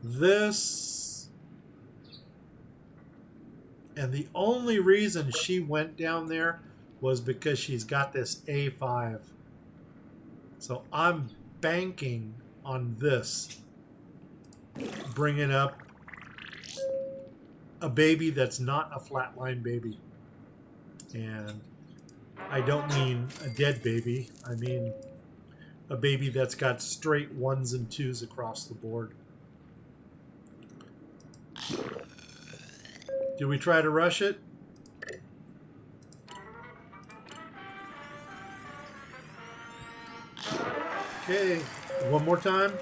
This, and the only reason she went down there was because she's got this A5. So I'm banking on this bringing up a baby that's not a flatline baby. And I don't mean a dead baby. I mean a baby that's got straight 1s and 2s across the board. Do we try to rush it? Okay, one more time.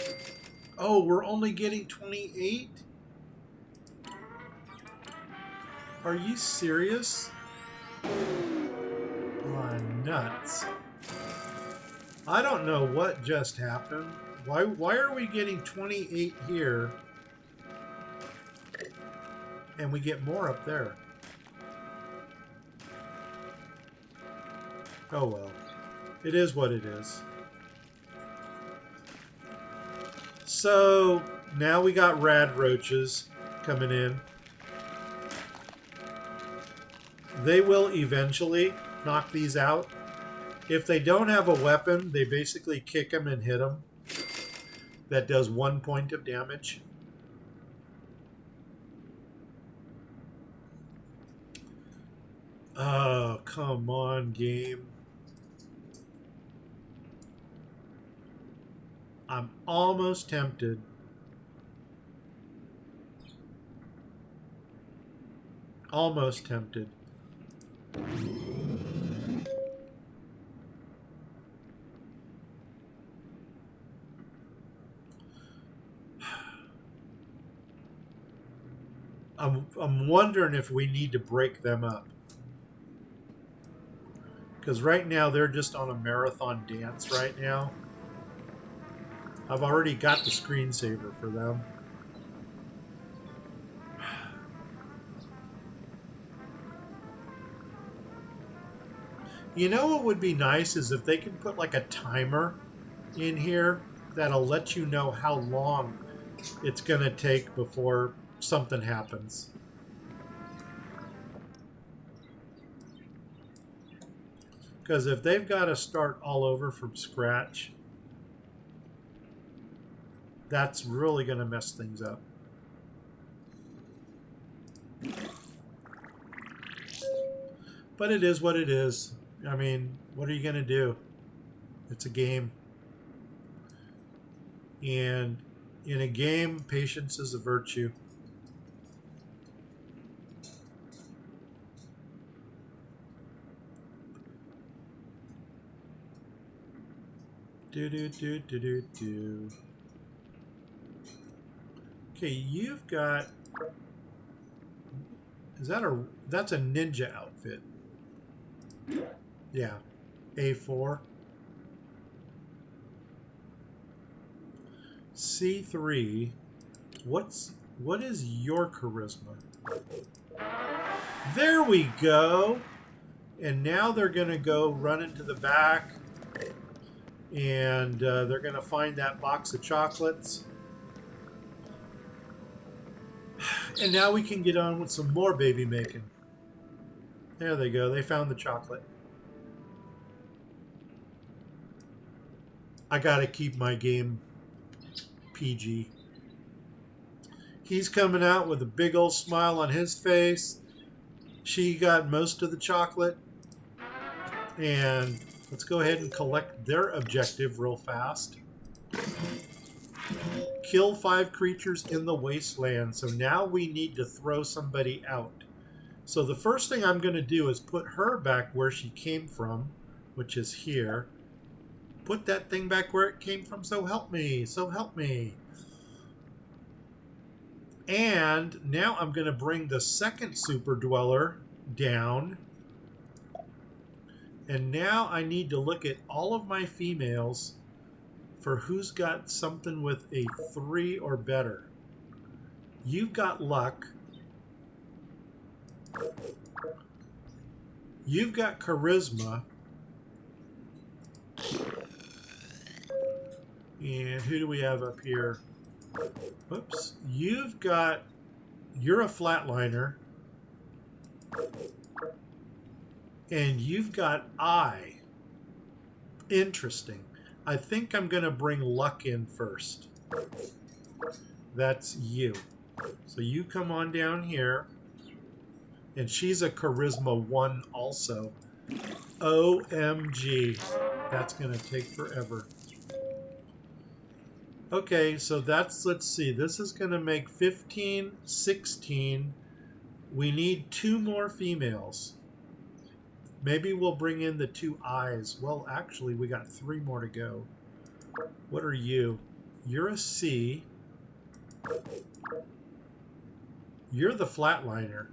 Oh, we're only getting 28? Are you serious? Oh, nuts. I don't know what just happened. Why are we getting 28 here and we get more up there? Oh well. It is what it is. So now we got rad roaches coming in. They will eventually knock these out. If they don't have a weapon, they basically kick them and hit them. That does 1 point of damage. Oh, come on, game. I'm almost tempted. Almost tempted. I'm wondering if we need to break them up. Because right now they're just on a marathon dance right now. I've already got the screensaver for them. You know what would be nice is if they could put like a timer in here that'll let you know how long it's going to take before something happens. Because if they've got to start all over from scratch, that's really going to mess things up. But it is what it is. I mean, what are you going to do? It's a game. And in a game, patience is a virtue. Do do do do do do. Okay, you've got. Is that a? That's a ninja outfit. Yeah, A4. C3. What is your charisma? There we go. And now they're going to go run into the back, and they're going to find that box of chocolates. And now we can get on with some more baby making. There they go. They found the chocolate. I got to keep my game PG. He's coming out with a big old smile on his face. She got most of the chocolate. And let's go ahead and collect their objective real fast. Kill 5 creatures in the wasteland. So now we need to throw somebody out. So the first thing I'm going to do is put her back where she came from, which is here. Put that thing back where it came from, so help me, so help me. And now I'm going to bring the second super dweller down. And now I need to look at all of my females for who's got something with a 3 or better. You've got luck. You've got charisma. And who do we have up here? Whoops. You're a flatliner. And you've got I. Interesting. I think I'm going to bring luck in first. That's you. So you come on down here. And she's a charisma 1 also. OMG. That's going to take forever. Okay, so that's, let's see, this is going to make 15, 16. We need 2 more females. Maybe we'll bring in the 2 eyes. Well, actually, we got 3 more to go. What are you? You're a C. You're the flatliner.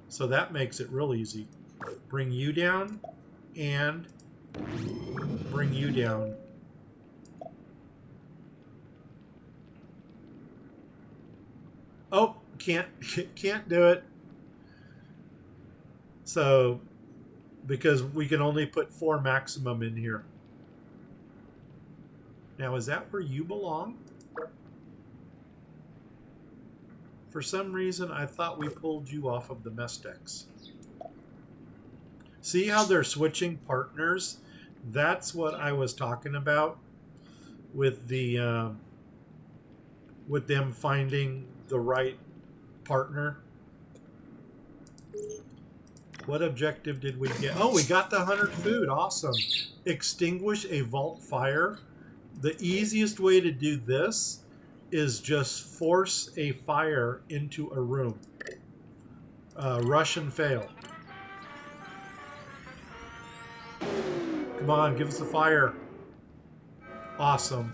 So that makes it real easy. Bring you down and bring you down. Oh, can't do it. So, because we can only put 4 maximum in here. Now, is that where you belong? For some reason, I thought we pulled you off of the mess decks. See how they're switching partners? That's what I was talking about with the with them finding the right partner. What objective did we get? Oh, we got the 100 food. Awesome. Extinguish a vault fire. The easiest way to do this is just force a fire into a room. Rush and fail. Come on, give us a fire. Awesome.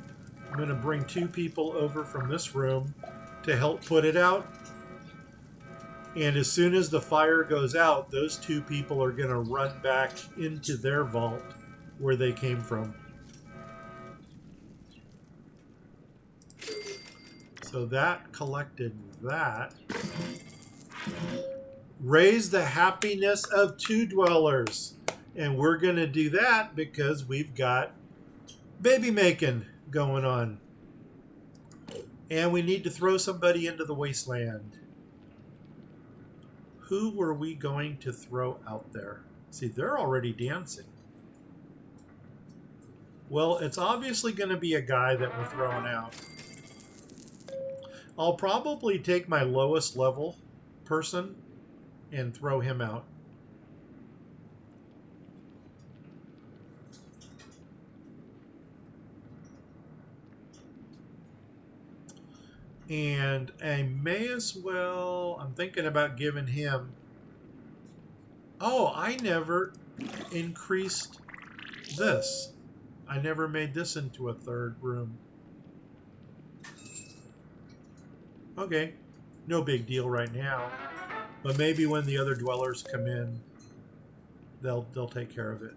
I'm going to bring 2 people over from this room to help put it out. And as soon as the fire goes out, those 2 people are going to run back into their vault where they came from. So that collected that. Raise the happiness of 2 dwellers. And we're going to do that because we've got baby making going on. And we need to throw somebody into the wasteland. Who were we going to throw out there? See, they're already dancing. Well, it's obviously going to be a guy that we're throwing out. I'll probably take my lowest level person and throw him out. And I may as well, I'm thinking about giving him, oh, I never increased this. I never made this into a third room. Okay, no big deal right now. But maybe when the other dwellers come in, they'll take care of it.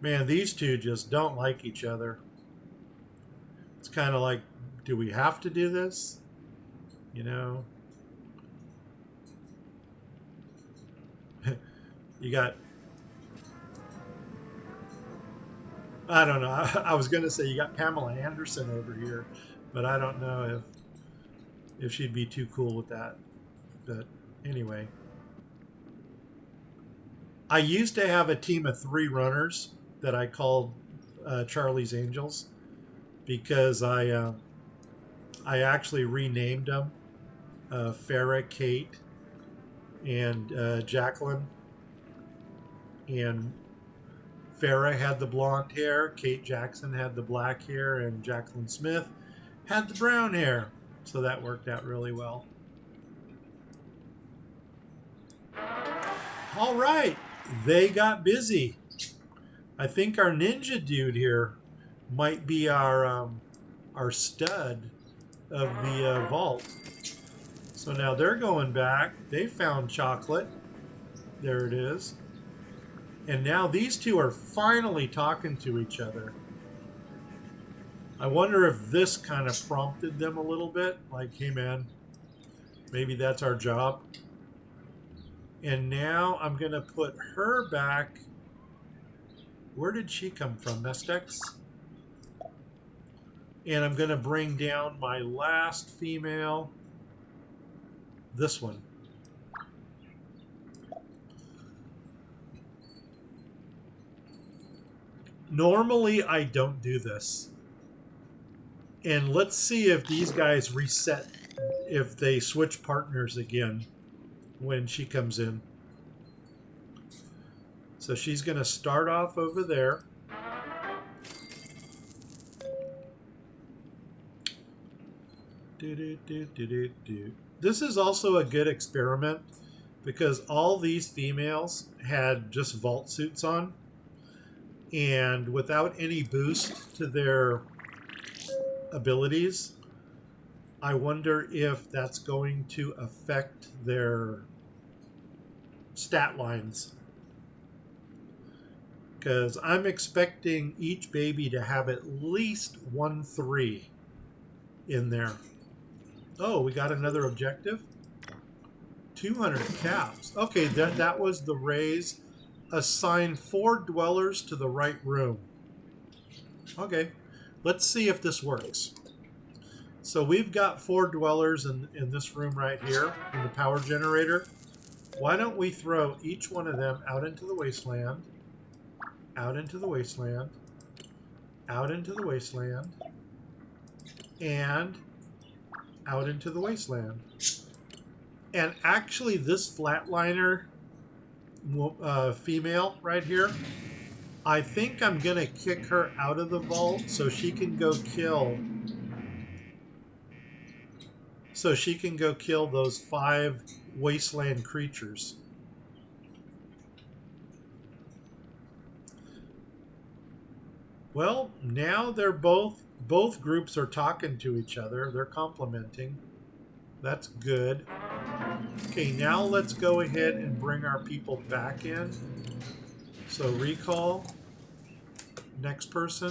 Man, these two just don't like each other. It's kind of like, do we have to do this? You know, you got, I don't know. I was going to say you got Pamela Anderson over here, but I don't know if she'd be too cool with that. But anyway, I used to have a team of 3 runners that I called Charlie's Angels because I actually renamed them Farrah, Kate, and Jacqueline. And Farrah had the blonde hair, Kate Jackson had the black hair, and Jacqueline Smith had the brown hair. So that worked out really well. All right, they got busy. I think our ninja dude here might be our stud of the vault. So now they're going back. They found chocolate. There it is. And now these two are finally talking to each other. I wonder if this kind of prompted them a little bit. Like, hey man, maybe that's our job. And now I'm going to put her back. Where did she come from? Mestex? And I'm going to bring down my last female. This one. Normally, I don't do this. And let's see if these guys reset, if they switch partners again when she comes in. So she's going to start off over there. This is also a good experiment because all these females had just vault suits on, and without any boost to their abilities, I wonder if that's going to affect their stat lines. Because I'm expecting each baby to have at least 1 3 in there. Oh, we got another objective. 200 caps. Okay, that was the raise. Assign 4 dwellers to the right room. Okay, let's see if this works. So we've got 4 dwellers in this room right here in the power generator. Why don't we throw each one of them out into the wasteland, out into the wasteland, out into the wasteland, and out into the wasteland. And actually this flatliner female right here, I think I'm going to kick her out of the vault so she can go kill those 5 wasteland creatures. Well, now they're both groups are talking to each other. They're complimenting. That's good. Okay, now let's go ahead and bring our people back in. So recall, next person,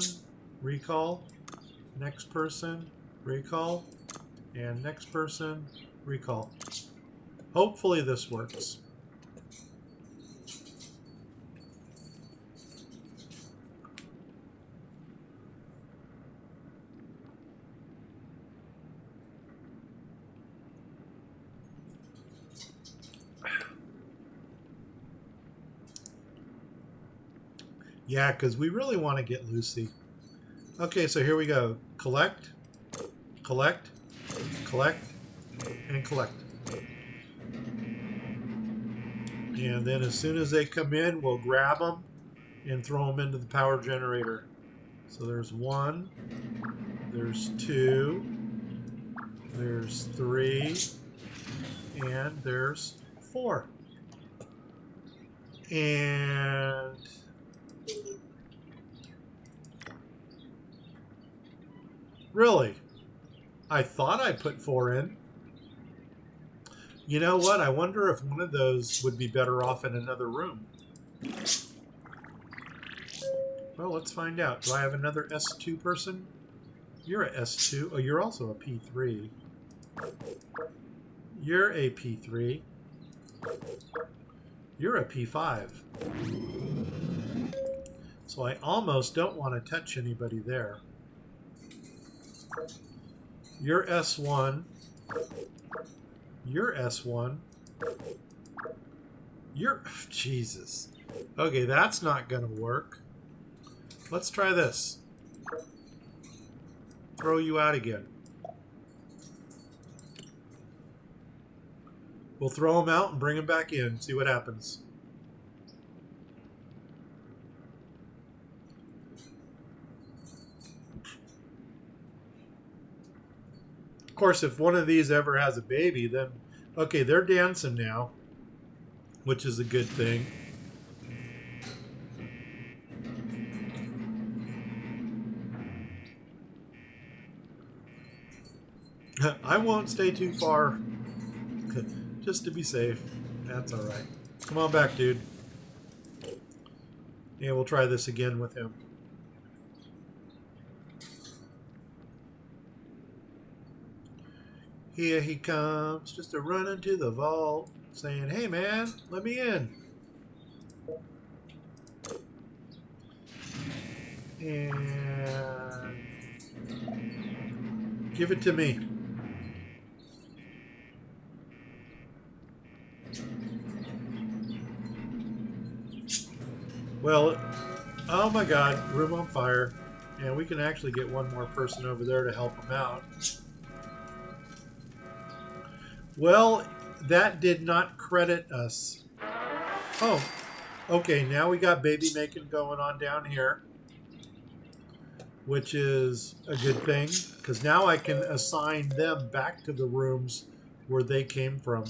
recall, next person, recall, and next person, recall. Hopefully this works. Yeah, because we really want to get Lucy. Okay, so here we go. Collect, collect, collect, and collect. And then as soon as they come in, we'll grab them and throw them into the power generator. So there's 1, there's 2, There's 3. And there's 4. And really, I thought I put 4 in. You know what? I wonder if one of those would be better off in another room. Well, let's find out. Do I have another S2 person? You're a S2. Oh, you're also a P3. You're a P3. You're a P5. So I almost don't want to touch anybody there. You're S1. You're S1. You're... Jesus. Okay, that's not going to work. Let's try this. Throw you out again. We'll throw them out and bring them back in. See what happens. Of course, if one of these ever has a baby, then... Okay, they're dancing now, which is a good thing. I won't stay too far, just to be safe. That's all right. Come on back, dude. Yeah, we'll try this again with him. Here he comes, just a run into the vault, saying, "Hey man, let me in." And give it to me. Well, oh my God, room on fire. And we can actually get one more person over there to help him out. Well, that did not credit us. Oh, okay, now we got baby making going on down here, which is a good thing, because now I can assign them back to the rooms where they came from.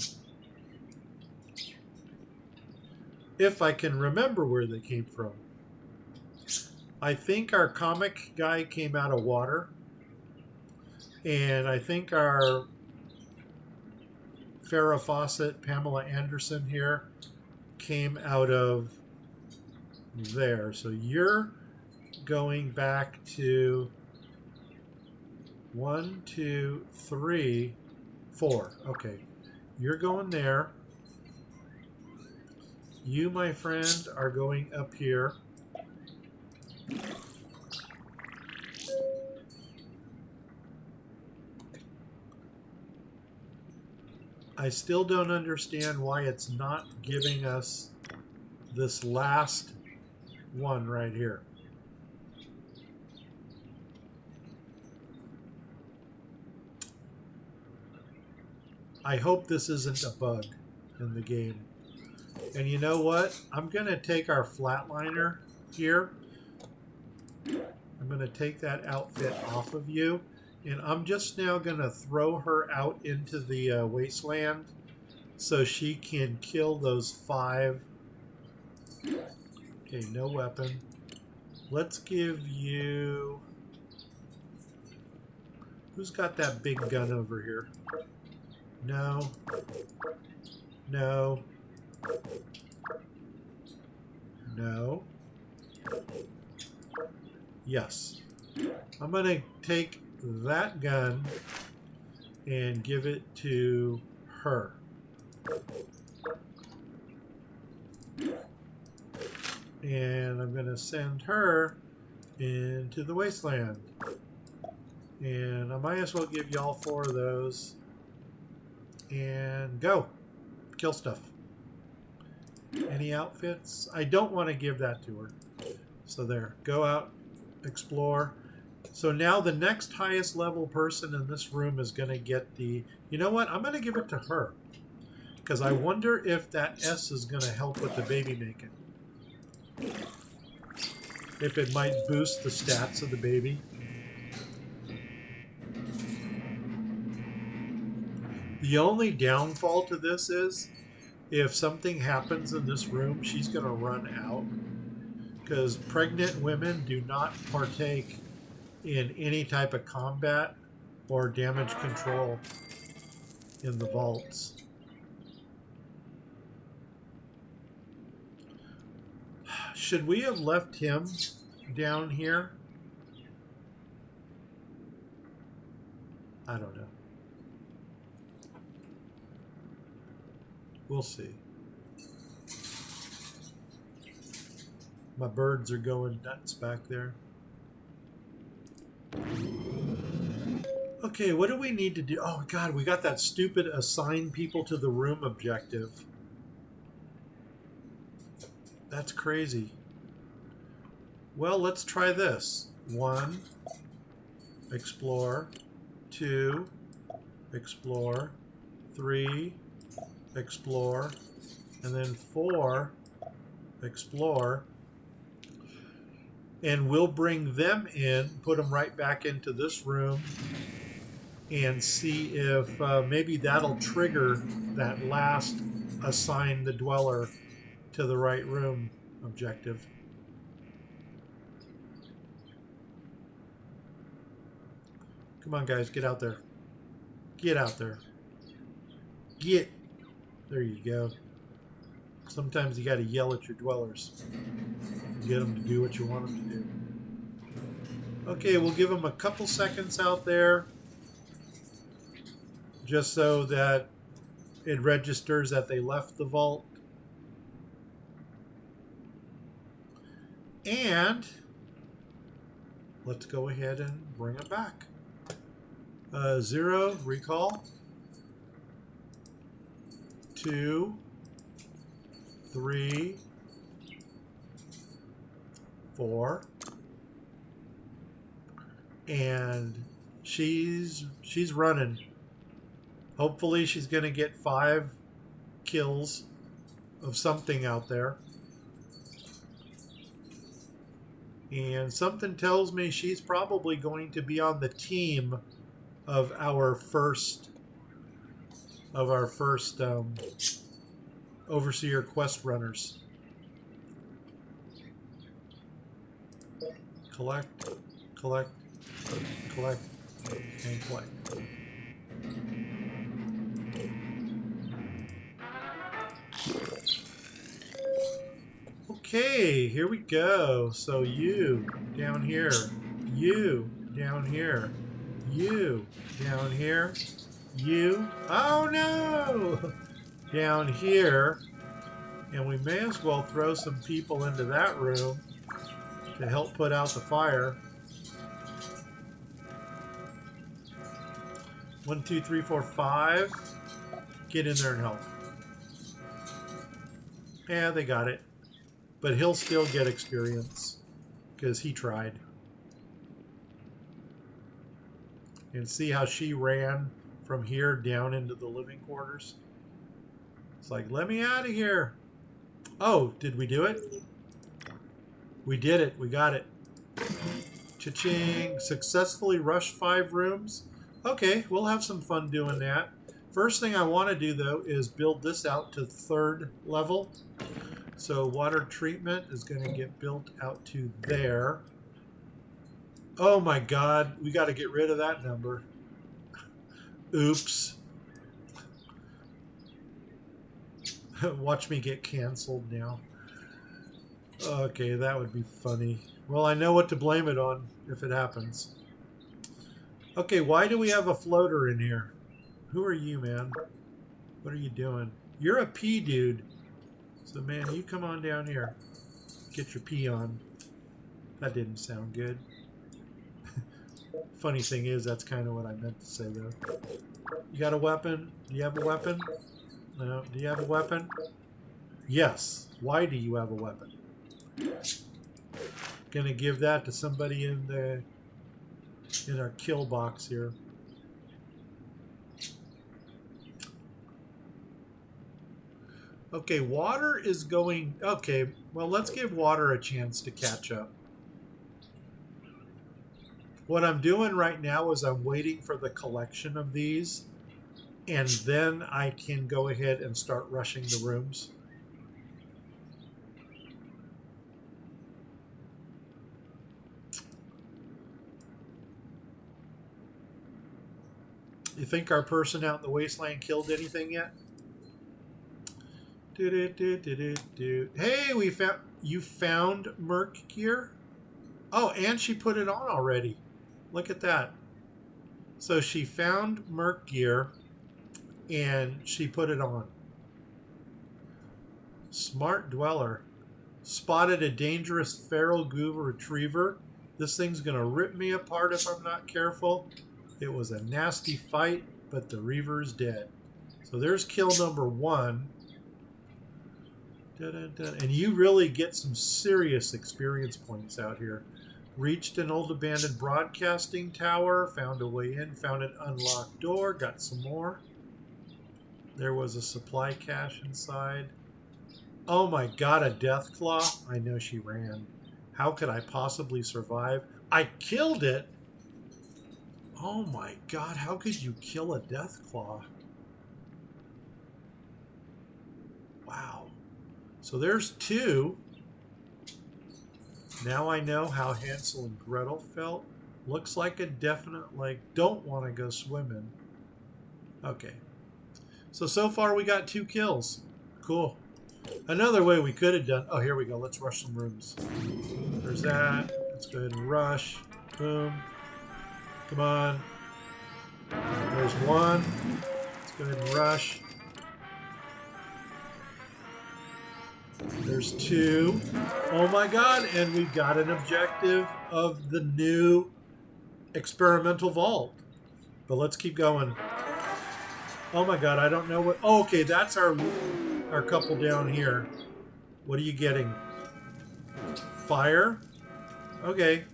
If I can remember where they came from. I think our comic guy came out of water. And I think our Farrah Fawcett, Pamela Anderson here, came out of there. So you're going back to 1, 2, 3, 4. Okay. You're going there. You, my friend, are going up here. I still don't understand why it's not giving us this last one right here. I hope this isn't a bug in the game. And you know what? I'm going to take our flatliner here. I'm going to take that outfit off of you. And I'm just now going to throw her out into the wasteland so she can kill those 5. Okay, no weapon. Let's give you... Who's got that big gun over here? No. No. No. Yes. I'm going to take that gun and give it to her. And I'm going to send her into the wasteland. And I might as well give you all 4 of those. And go. Kill stuff. Any outfits? I don't want to give that to her. So there. Go out. Explore. So now the next highest level person in this room is going to get the... You know what? I'm going to give it to her. Because I wonder if that S is going to help with the baby making. If it might boost the stats of the baby. The only downfall to this is if something happens in this room, she's going to run out because pregnant women do not partake in any type of combat or damage control in the vaults. Should we have left him down here? I don't know. We'll see. My birds are going nuts back there. Okay, what do we need to do? Oh, God, we got that stupid assign people to the room objective. That's crazy. Well, let's try this. 1, explore. 2, explore. 3, explore. And then 4, explore. And we'll bring them in, put them right back into this room, and see if maybe that'll trigger that last assign the dweller to the right room objective. Come on, guys, get out there. Get out there. Get. There you go. Sometimes you got to yell at your dwellers. Get them to do what you want them to do. Okay, we'll give them a couple seconds out there just so that it registers that they left the vault. And let's go ahead and bring it back. 0, recall. 2, 3, 4, and she's running. Hopefully she's going to get 5 kills of something out there. And something tells me she's probably going to be on the team of our first Overseer quest runners. Collect, collect, collect, and collect. Okay, here we go. So you down here, you down here, you down here, you, oh no, down here. And we may as well throw some people into that room to help put out the fire. 1, 2, 3, 4, 5. Get in there and help. Yeah, they got it. But he'll still get experience because he tried. And see how she ran from here down into the living quarters? It's like, let me out of here. Oh, did we do it? We did it. We got it. Cha-ching. Successfully rushed 5 rooms. Okay, we'll have some fun doing that. First thing I want to do, though, is build this out to 3rd level. So water treatment is going to get built out to there. Oh my God, we got to get rid of that number. Oops. Watch me get canceled now. Okay, that would be funny. Well, I know what to blame it on if it happens. Okay, why do we have a floater in here? Who are you, man? What are you doing? You're a pee dude. So, man, you come on down here. Get your pee on. That didn't sound good. Funny thing is, that's kind of what I meant to say, though. You got a weapon? Do you have a weapon? No. Do you have a weapon? Yes. Why do you have a weapon? Gonna give that to somebody in our kill box here. Okay, water is going... Okay, well, let's give water a chance to catch up. What I'm doing right now is I'm waiting for the collection of these. and then I can go ahead and start rushing the rooms. You think our person out in the wasteland killed anything yet? Hey, you found Merc gear? Oh, and she put it on already. Look at that. So she found Merc gear and she put it on. Smart dweller. Spotted a dangerous feral Goover retriever. This thing's gonna rip me apart if I'm not careful. It was a nasty fight, but the Reaver's dead. So there's kill number 1. And you really get some serious experience points out here. Reached an old abandoned broadcasting tower, found a way in, found an unlocked door, got some more. There was a supply cache inside. Oh my god, a death claw? I know she ran. How could I possibly survive? I killed it! Oh my god, how could you kill a death claw? Wow. So there's 2. Now I know how Hansel and Gretel felt. Looks like a definite, like, don't want to go swimming. Okay. So far we got 2 kills. Cool. Another way we could have done... Oh, here we go. Let's rush some rooms. There's that. Let's go ahead and rush. Boom. Come on. There's 1. Let's go ahead and rush. There's 2. Oh my god, and we got an objective of the new experimental vault. But let's keep going. Oh my god, I don't know what... Oh, okay, that's our couple down here. What are you getting? Fire? Okay.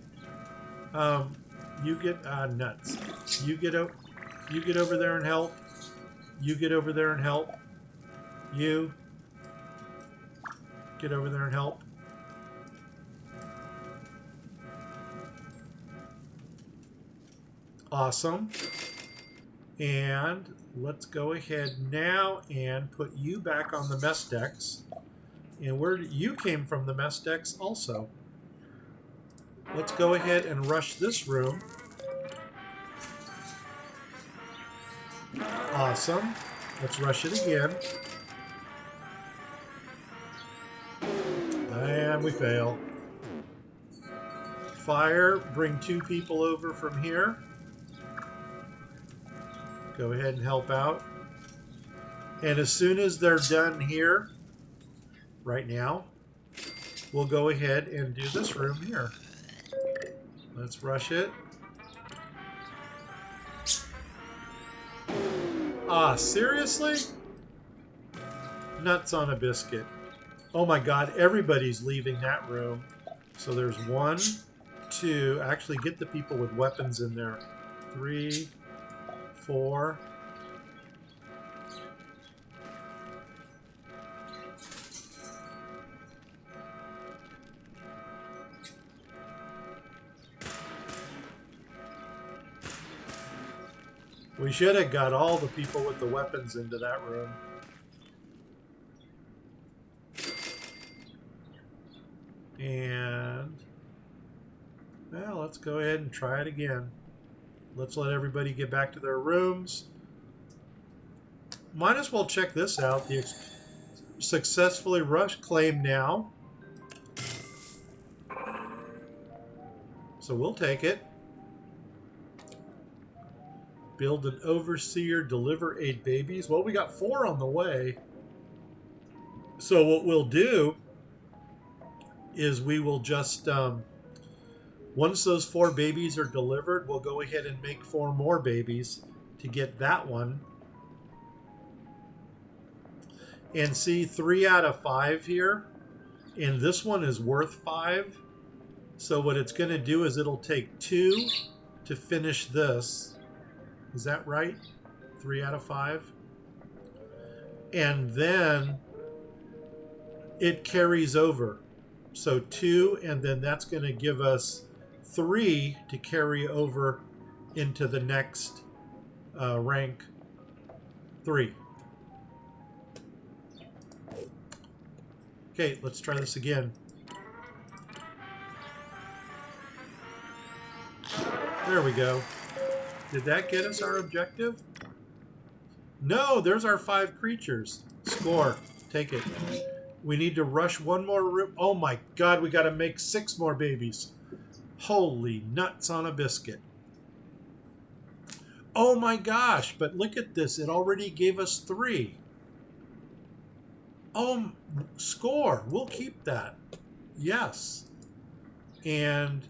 You get... nuts. You get over there and help. You get over there and help. You... Get over there and help. Awesome. And let's go ahead now and put you back on the mess decks. And where you came from the mess decks also. Let's go ahead and rush this room. Awesome. Let's rush it again. And we fail. Fire, bring 2 people over from here. Go ahead and help out. And as soon as they're done here, right now, we'll go ahead and do this room here. Let's rush it. Ah, seriously? Nuts on a biscuit. Oh my god, everybody's leaving that room. So there's 1, 2. Actually, get the people with weapons in there. 3, 4. We should have got all the people with the weapons into that room. And, well, let's go ahead and try it again. Let's let everybody get back to their rooms. Might as well check this out. The successfully rushed claim now. So we'll take it. Build an overseer, deliver 8 babies. Well, we got 4 on the way. So what we'll do is we will just, once those 4 babies are delivered, we'll go ahead and make 4 more babies to get that one. And see, 3 out of 5 here. And this one is worth 5. So what it's going to do is it'll take 2 to finish this. Is that right? 3 out of 5. And then it carries over. So 2, and then that's going to give us 3 to carry over into the next rank. 3. Okay, let's try this again. There we go. Did that get us our objective? No, there's our 5 creatures. Score. Take it. We need to rush one more room. Oh my god, we got to make 6 more babies. Holy nuts on a biscuit. Oh my gosh, but look at this. It already gave us 3. Oh, score. We'll keep that. Yes. And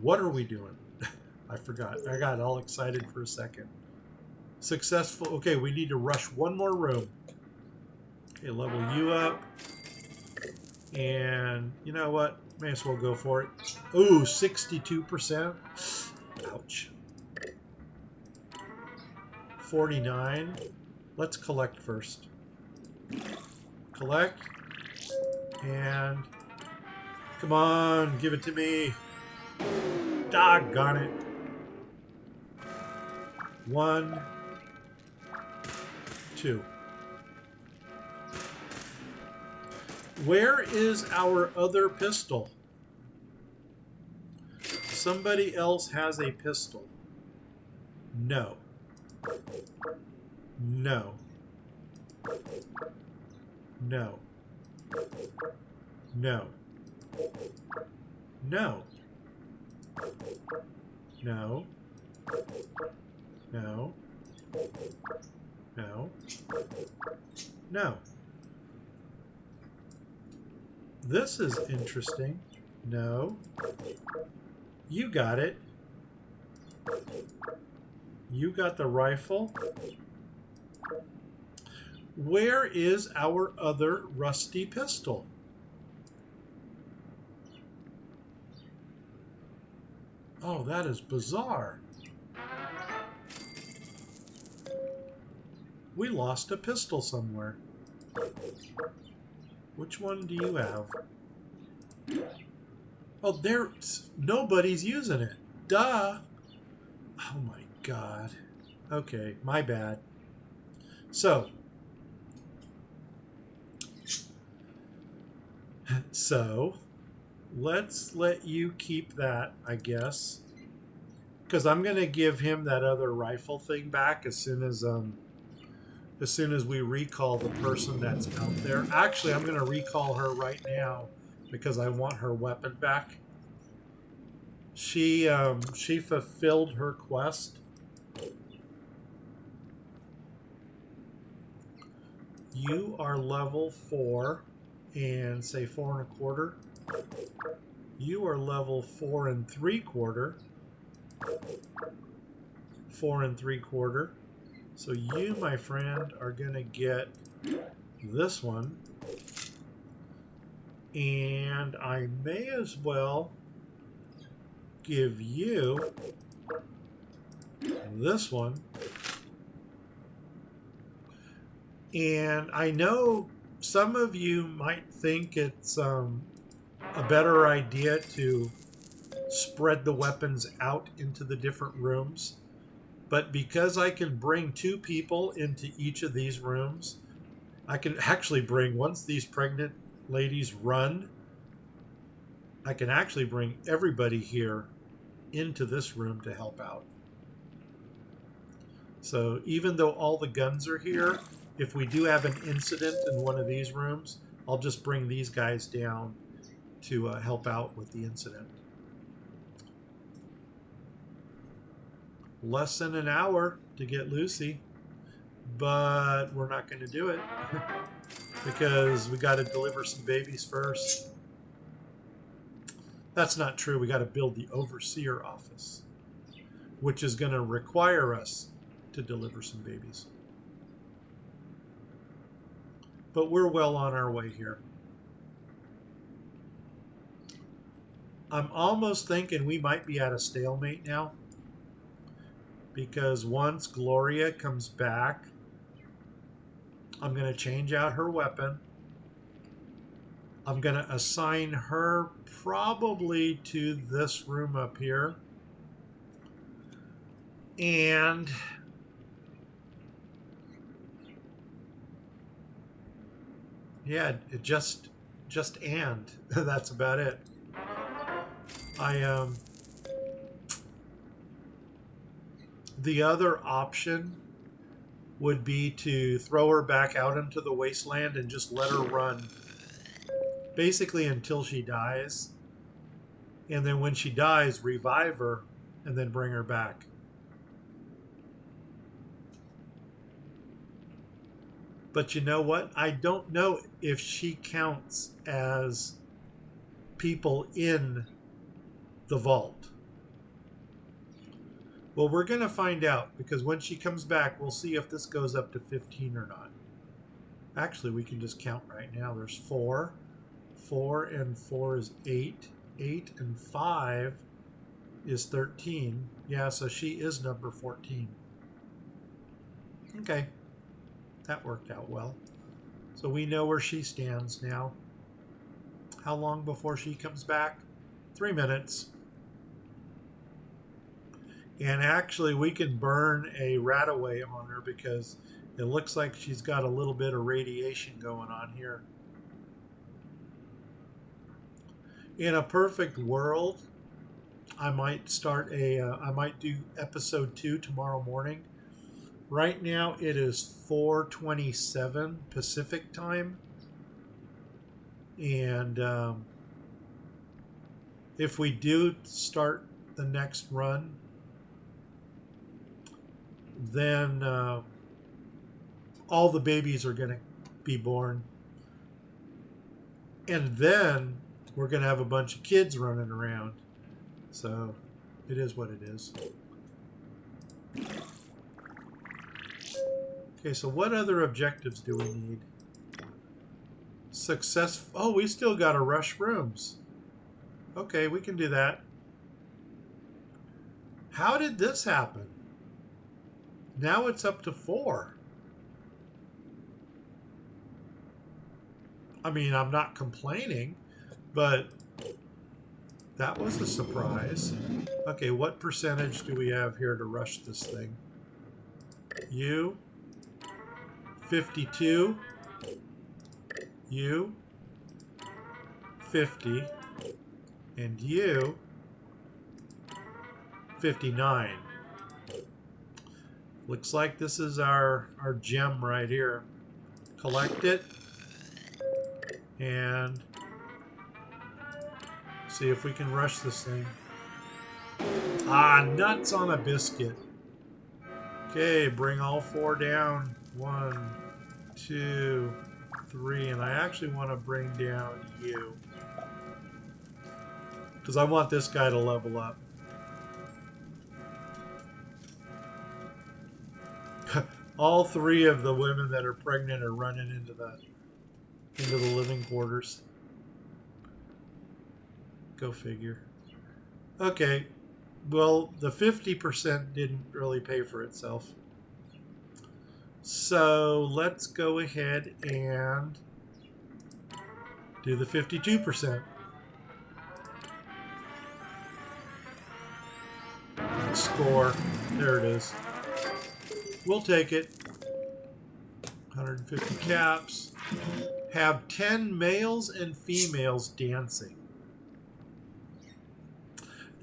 what are we doing? I forgot. I got all excited for a second. Successful. Okay, we need to rush one more room. Okay, level you up. And you know what? May as well go for it. Ooh, 62%. Ouch. 49. Let's collect first. Collect. And come on, give it to me. Doggone it. 1, 2. Where is our other pistol? Somebody else has a pistol. No. No. No. No. No. No. No. No. No. This is interesting. No. You got it. You got the rifle. Where is our other rusty pistol? Oh, that is bizarre. We lost a pistol somewhere. Which one do you have? Oh, nobody's using it. Duh. Oh my god. Okay, my bad. So let's let you keep that, I guess, because I'm gonna give him that other rifle thing back as soon as we recall the person that's out there. Actually, I'm gonna recall her right now because I want her weapon back. She fulfilled her quest. You are level 4 and say 4 1/4. You are level 4 3/4. 4 3/4. So you, my friend, are gonna get this one. And I may as well give you this one. And I know some of you might think it's a better idea to spread the weapons out into the different rooms. But because I can bring 2 people into each of these rooms, I can actually bring, once these pregnant ladies run, I can actually bring everybody here into this room to help out. So even though all the guns are here, if we do have an incident in one of these rooms, I'll just bring these guys down to help out with the incident. Less than an hour to get Lucy, but we're not going to do it because we got to deliver some babies first. That's not true. We got to build the overseer office, which is going to require us to deliver some babies. But we're well on our way here. I'm almost thinking we might be at a stalemate now, because once Gloria comes back, I'm going to change out her weapon. I'm going to assign her probably to this room up here. And Yeah, it just and that's about it. I The other option would be to throw her back out into the wasteland and just let her run basically until she dies. And then when she dies, revive her and then bring her back. But you know what? I don't know if she counts as people in the vault. Well, we're going to find out because when she comes back, we'll see if this goes up to 15 or not. Actually, we can just count right now. There's 4. 4 and 4 is 8. 8 and 5 is 13. Yeah, so she is number 14. Okay, that worked out well. So we know where she stands now. How long before she comes back? 3 minutes. And actually, we can burn a Rataway on her because it looks like she's got a little bit of radiation going on here. In a perfect world, I might I might do episode 2 tomorrow morning. Right now, it is 4:27 Pacific time. And if we do start the next run, then all the babies are going to be born. And then we're going to have a bunch of kids running around. So it is what it is. Okay, so what other objectives do we need? Success. Oh, we still got to rush rooms. Okay, we can do that. How did this happen? Now it's up to 4. I mean, I'm not complaining, but that was a surprise. Okay, what percentage do we have here to rush this thing? You, 52. You, 50. And you, 59. Looks like this is our gem right here. Collect it. And see if we can rush this thing. Ah, nuts on a biscuit. Okay, bring all 4 down. 1, 2, 3. And I actually want to bring down you. Because I want this guy to level up. All 3 of the women that are pregnant are running into the living quarters. Go figure. Okay. Well, the 50% didn't really pay for itself. So let's go ahead and do the 52%. Score. There it is. We'll take it. 150 caps. Have 10 males and females dancing.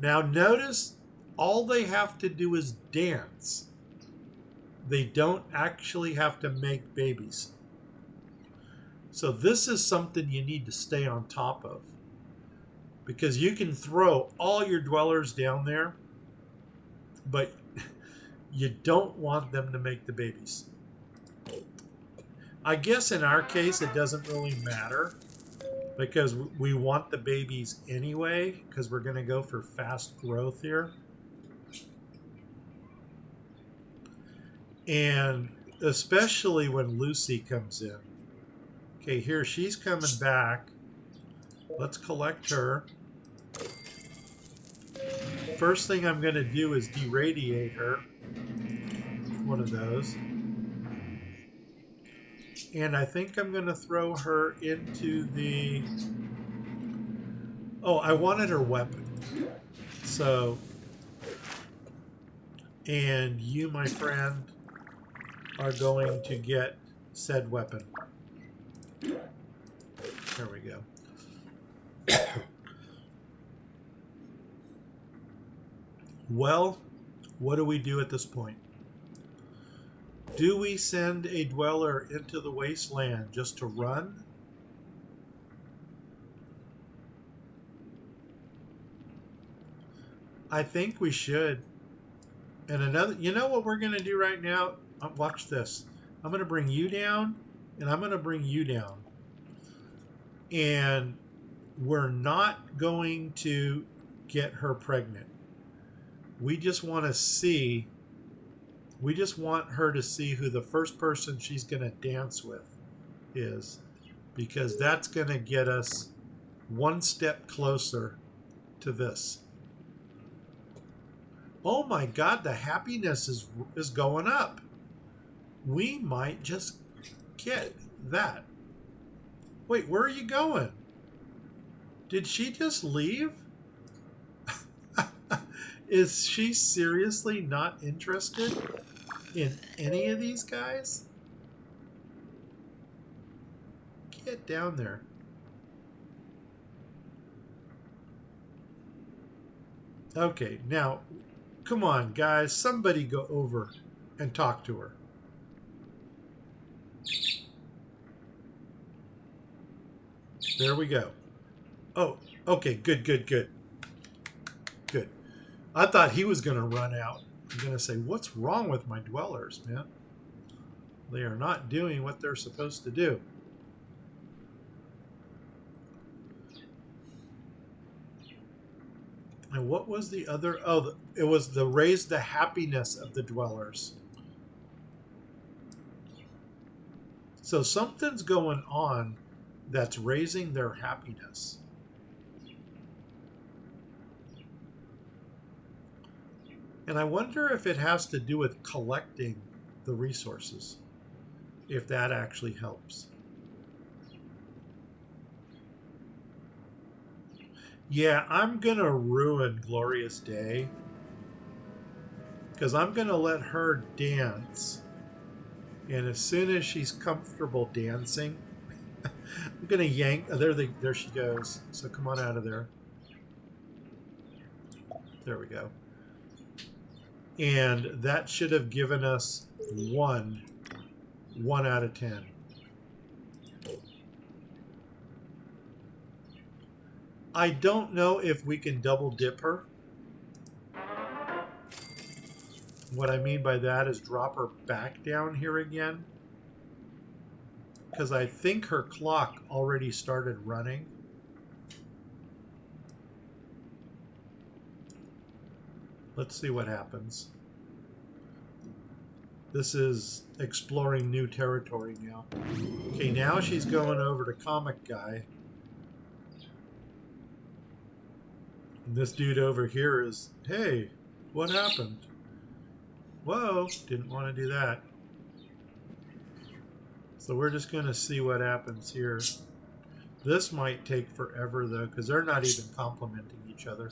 Now notice all they have to do is dance. They don't actually have to make babies. So this is something you need to stay on top of. Because you can throw all your dwellers down there, but you don't want them to make the babies. I guess in our case it doesn't really matter because we want the babies anyway because we're going to go for fast growth here. And especially when Lucy comes in. Okay, here she's coming back. Let's collect her. First thing I'm going to do is deradiate her. One of those. And I think I'm going to throw her into the... Oh, I wanted her weapon. So... And you, my friend, are going to get said weapon. There we go. Well, what do we do at this point? Do we send a dweller into the wasteland just to run? I think we should. And another, you know what we're going to do right now? Watch this. I'm going to bring you down, and I'm going to bring you down. And we're not going to get her pregnant. We just want to see, we just want her to see who the first person she's going to dance with is, because that's going to get us one step closer to this. Oh my God, the happiness is going up. We might just get that. Wait, where are you going? Did she just leave? Is she seriously not interested in any of these guys? Get down there. Okay, now, come on, guys. Somebody go over and talk to her. There we go. Oh, okay, good. Good. I thought he was going to run out. I'm going to say, what's wrong with my dwellers, man? They are not doing what they're supposed to do. And what was the other? Oh, it was the raise the happiness of the dwellers. So something's going on that's raising their happiness. And I wonder if it has to do with collecting the resources, if that actually helps. Yeah, I'm going to ruin Gloria's day, because I'm going to let her dance. And as soon as she's comfortable dancing, I'm going to yank. Oh, there she goes. So come on out of there. There we go. And that should have given us 1 out of 10. I don't know if we can double dip her. What I mean by that is drop her back down here again, because I think her clock already started running. Let's see what happens. This is exploring new territory now. Okay, now she's going over to Comic Guy. And this dude over here is, hey, what happened? Whoa, didn't want to do that. So we're just going to see what happens here. This might take forever, though, because they're not even complimenting each other.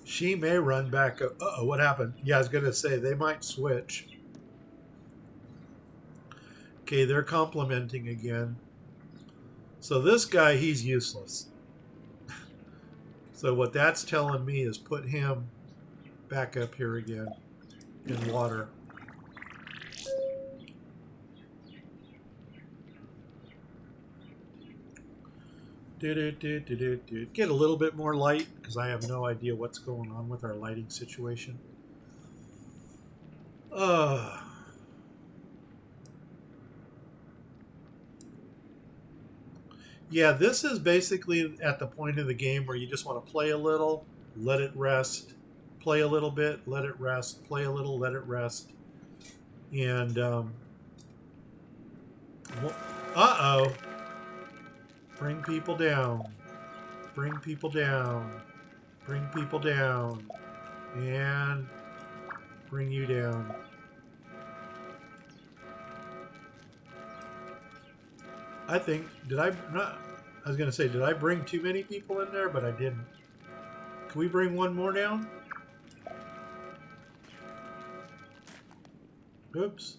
She may run back. Uh-oh, what happened? Yeah, I was going to say, they might switch. Okay, they're complimenting again. So this guy, he's useless. So what that's telling me is put him back up here again in water. Get a little bit more light, because I have no idea what's going on with our lighting situation. Yeah, this is basically at the point of the game where you just want to play a little, let it rest, play a little bit, let it rest, play a little, let it rest. And, uh-oh. Bring people down. Bring people down. Bring people down. And bring you down. I think, I was going to say, did I bring too many people in there? But I didn't. Can we bring one more down? Oops.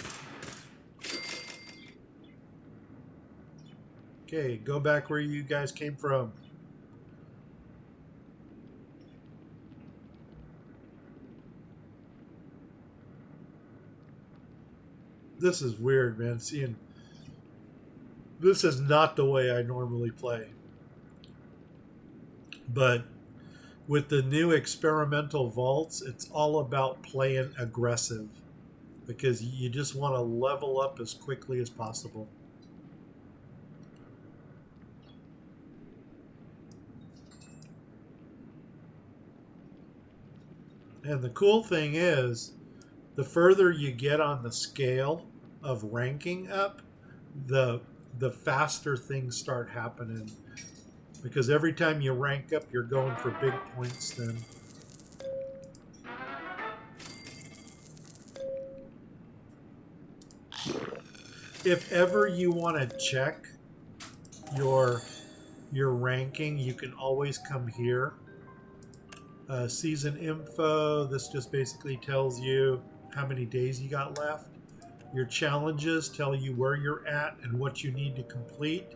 Okay, go back where you guys came from. This is weird, man. Seeing this is not the way I normally play. But with the new experimental vaults, it's all about playing aggressive because you just want to level up as quickly as possible. And the cool thing is, the further you get on the scale of ranking up, the the faster things start happening. Because every time you rank up, you're going for big points then. If ever you want to check your your ranking, you can always come here. Season info, this just basically tells you how many days you got left. Your challenges tell you where you're at and what you need to complete.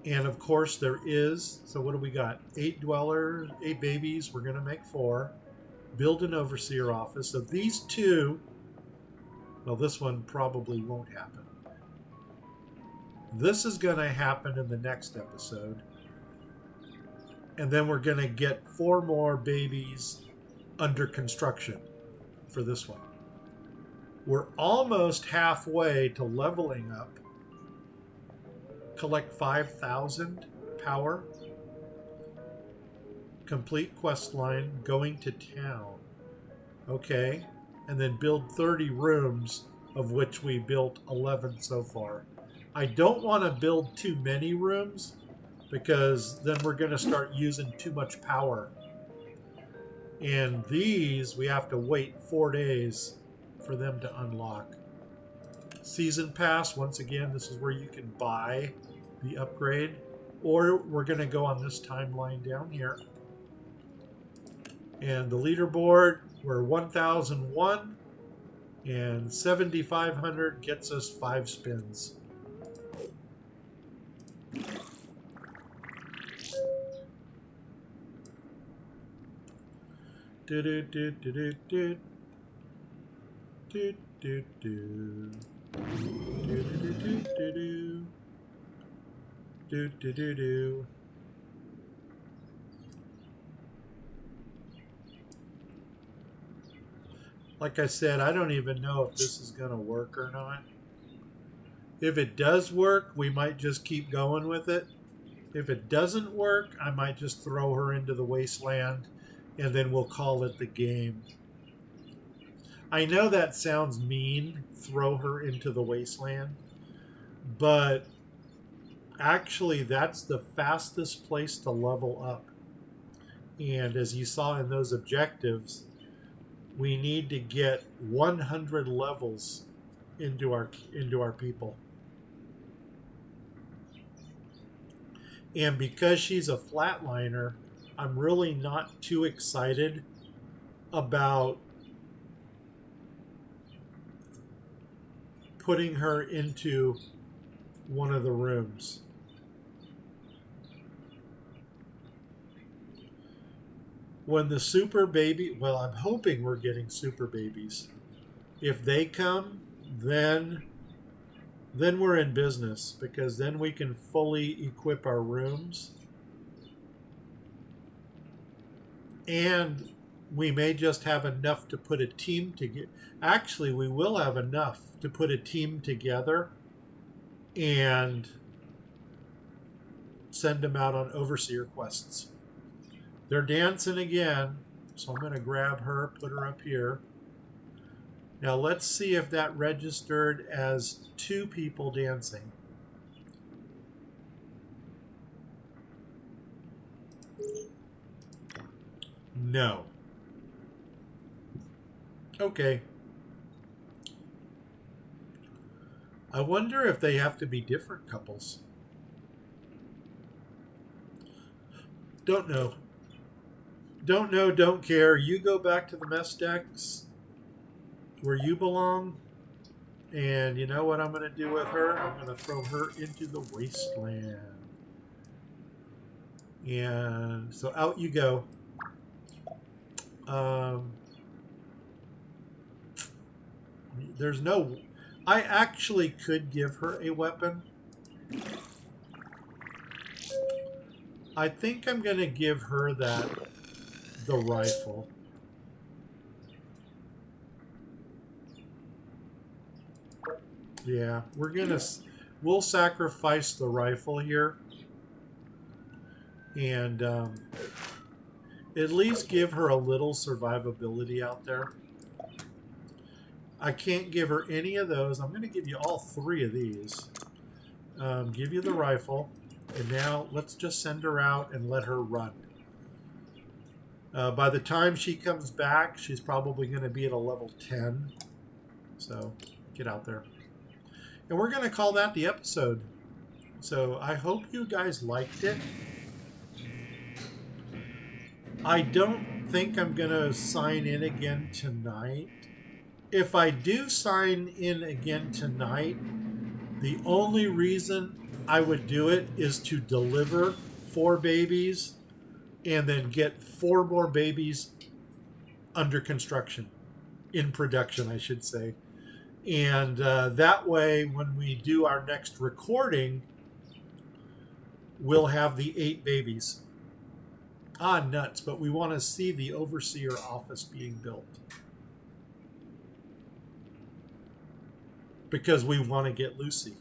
And of course, there is. So, what do we got? 8 dwellers, 8 babies. We're going to make 4. Build an overseer office. So, these two, well, this one probably won't happen. This is going to happen in the next episode. And then we're going to get 4 more babies under construction for this one. We're almost halfway to leveling up. Collect 5,000 power. Complete quest line, going to town. Okay. And then build 30 rooms, of which we built 11 so far. I don't want to build too many rooms because then we're going to start using too much power. And these, we have to wait 4 days for them to unlock. Season Pass, once again, this is where you can buy the upgrade. Or we're going to go on this timeline down here. And the leaderboard, we're 1001. And 7,500 gets us 5 spins. Do do do do do do do do do do do do do do do do. Like I said, I don't even know if this is going to work or not. If it does work, we might just keep going with it. If it doesn't work, I might just throw her into the wasteland and then we'll call it the game. I know that sounds mean, throw her into the wasteland, but actually that's the fastest place to level up. And as you saw in those objectives, we need to get 100 levels into our people. And because she's a flatliner, I'm really not too excited about putting her into one of the rooms. When the super baby, well, I'm hoping we're getting super babies. If they come, then we're in business because then we can fully equip our rooms. And we may just have enough to put a team together. Actually, we will have enough to put a team together and send them out on overseer quests. They're dancing again, so I'm going to grab her, put her up here. Now let's see if that registered as 2 people dancing. No. Okay. I wonder if they have to be different couples. Don't know. Don't know, don't care. You go back to the mess decks where you belong. And you know what I'm going to do with her? I'm going to throw her into the wasteland. And so out you go. Um, there's no... I actually could give her a weapon. I think I'm going to give her the rifle. Yeah, we'll sacrifice the rifle here. And at least give her a little survivability out there. I can't give her any of those. I'm going to give you all 3 of these. Give you the rifle. And now let's just send her out and let her run. By the time she comes back, she's probably going to be at a level 10. So get out there. And we're going to call that the episode. So I hope you guys liked it. I don't think I'm going to sign in again tonight. If I do sign in again tonight, the only reason I would do it is to deliver 4 babies and then get 4 more babies under construction, in production, I should say. And that way, when we do our next recording, we'll have the 8 babies. Ah, nuts, but we want to see the overseer office being built. Because we want to get Lucy.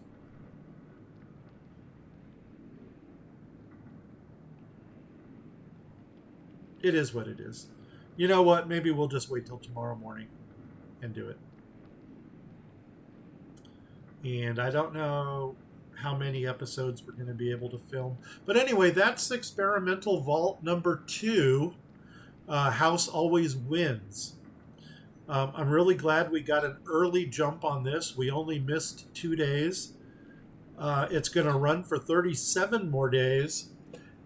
It is what it is. You know what? Maybe we'll just wait till tomorrow morning and do it. And I don't know how many episodes we're going to be able to film. But anyway, that's experimental vault number 2. House Always Wins. I'm really glad we got an early jump on this. We only missed 2 days. It's going to run for 37 more days.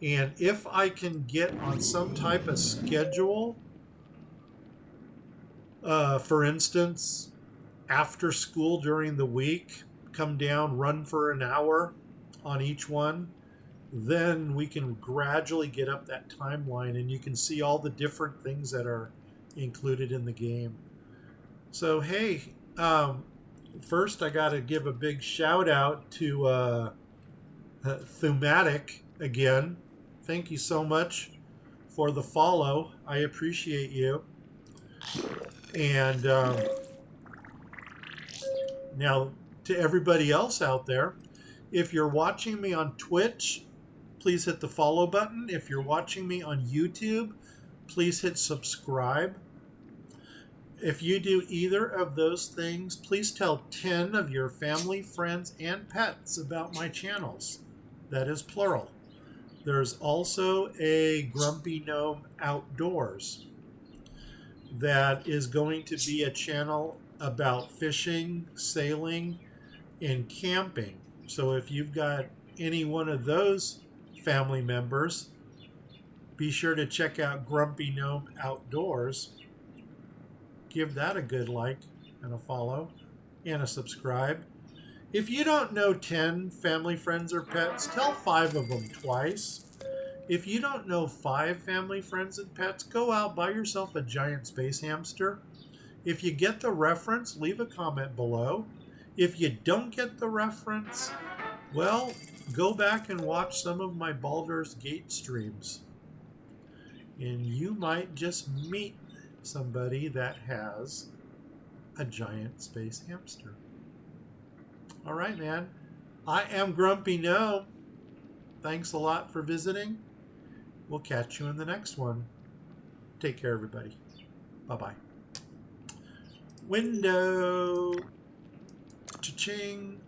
And if I can get on some type of schedule, for instance, after school during the week, come down, run for an hour on each one, then we can gradually get up that timeline and you can see all the different things that are included in the game. So, hey, first I got to give a big shout out to Thematic again. Thank you so much for the follow. I appreciate you. And now, to everybody else out there, if you're watching me on Twitch, please hit the follow button. If you're watching me on YouTube, please hit subscribe. If you do either of those things, please tell 10 of your family, friends, and pets about my channels. That is plural. There's also a Grumpy Gnome Outdoors that is going to be a channel about fishing, sailing, and camping. So if you've got any one of those family members, be sure to check out Grumpy Gnome Outdoors. Give that a good like and a follow and a subscribe. If you don't know 10 family, friends, or pets, tell 5 of them twice. If you don't know 5 family, friends, and pets, go out, buy yourself a giant space hamster. If you get the reference, leave a comment below. If you don't get the reference, well, go back and watch some of my Baldur's Gate streams. And you might just meet somebody that has a giant space hamster. All right, man. I am Grumpy Gnome. Thanks a lot for visiting. We'll catch you in the next one. Take care, everybody. Bye-bye. Window. Cha-ching.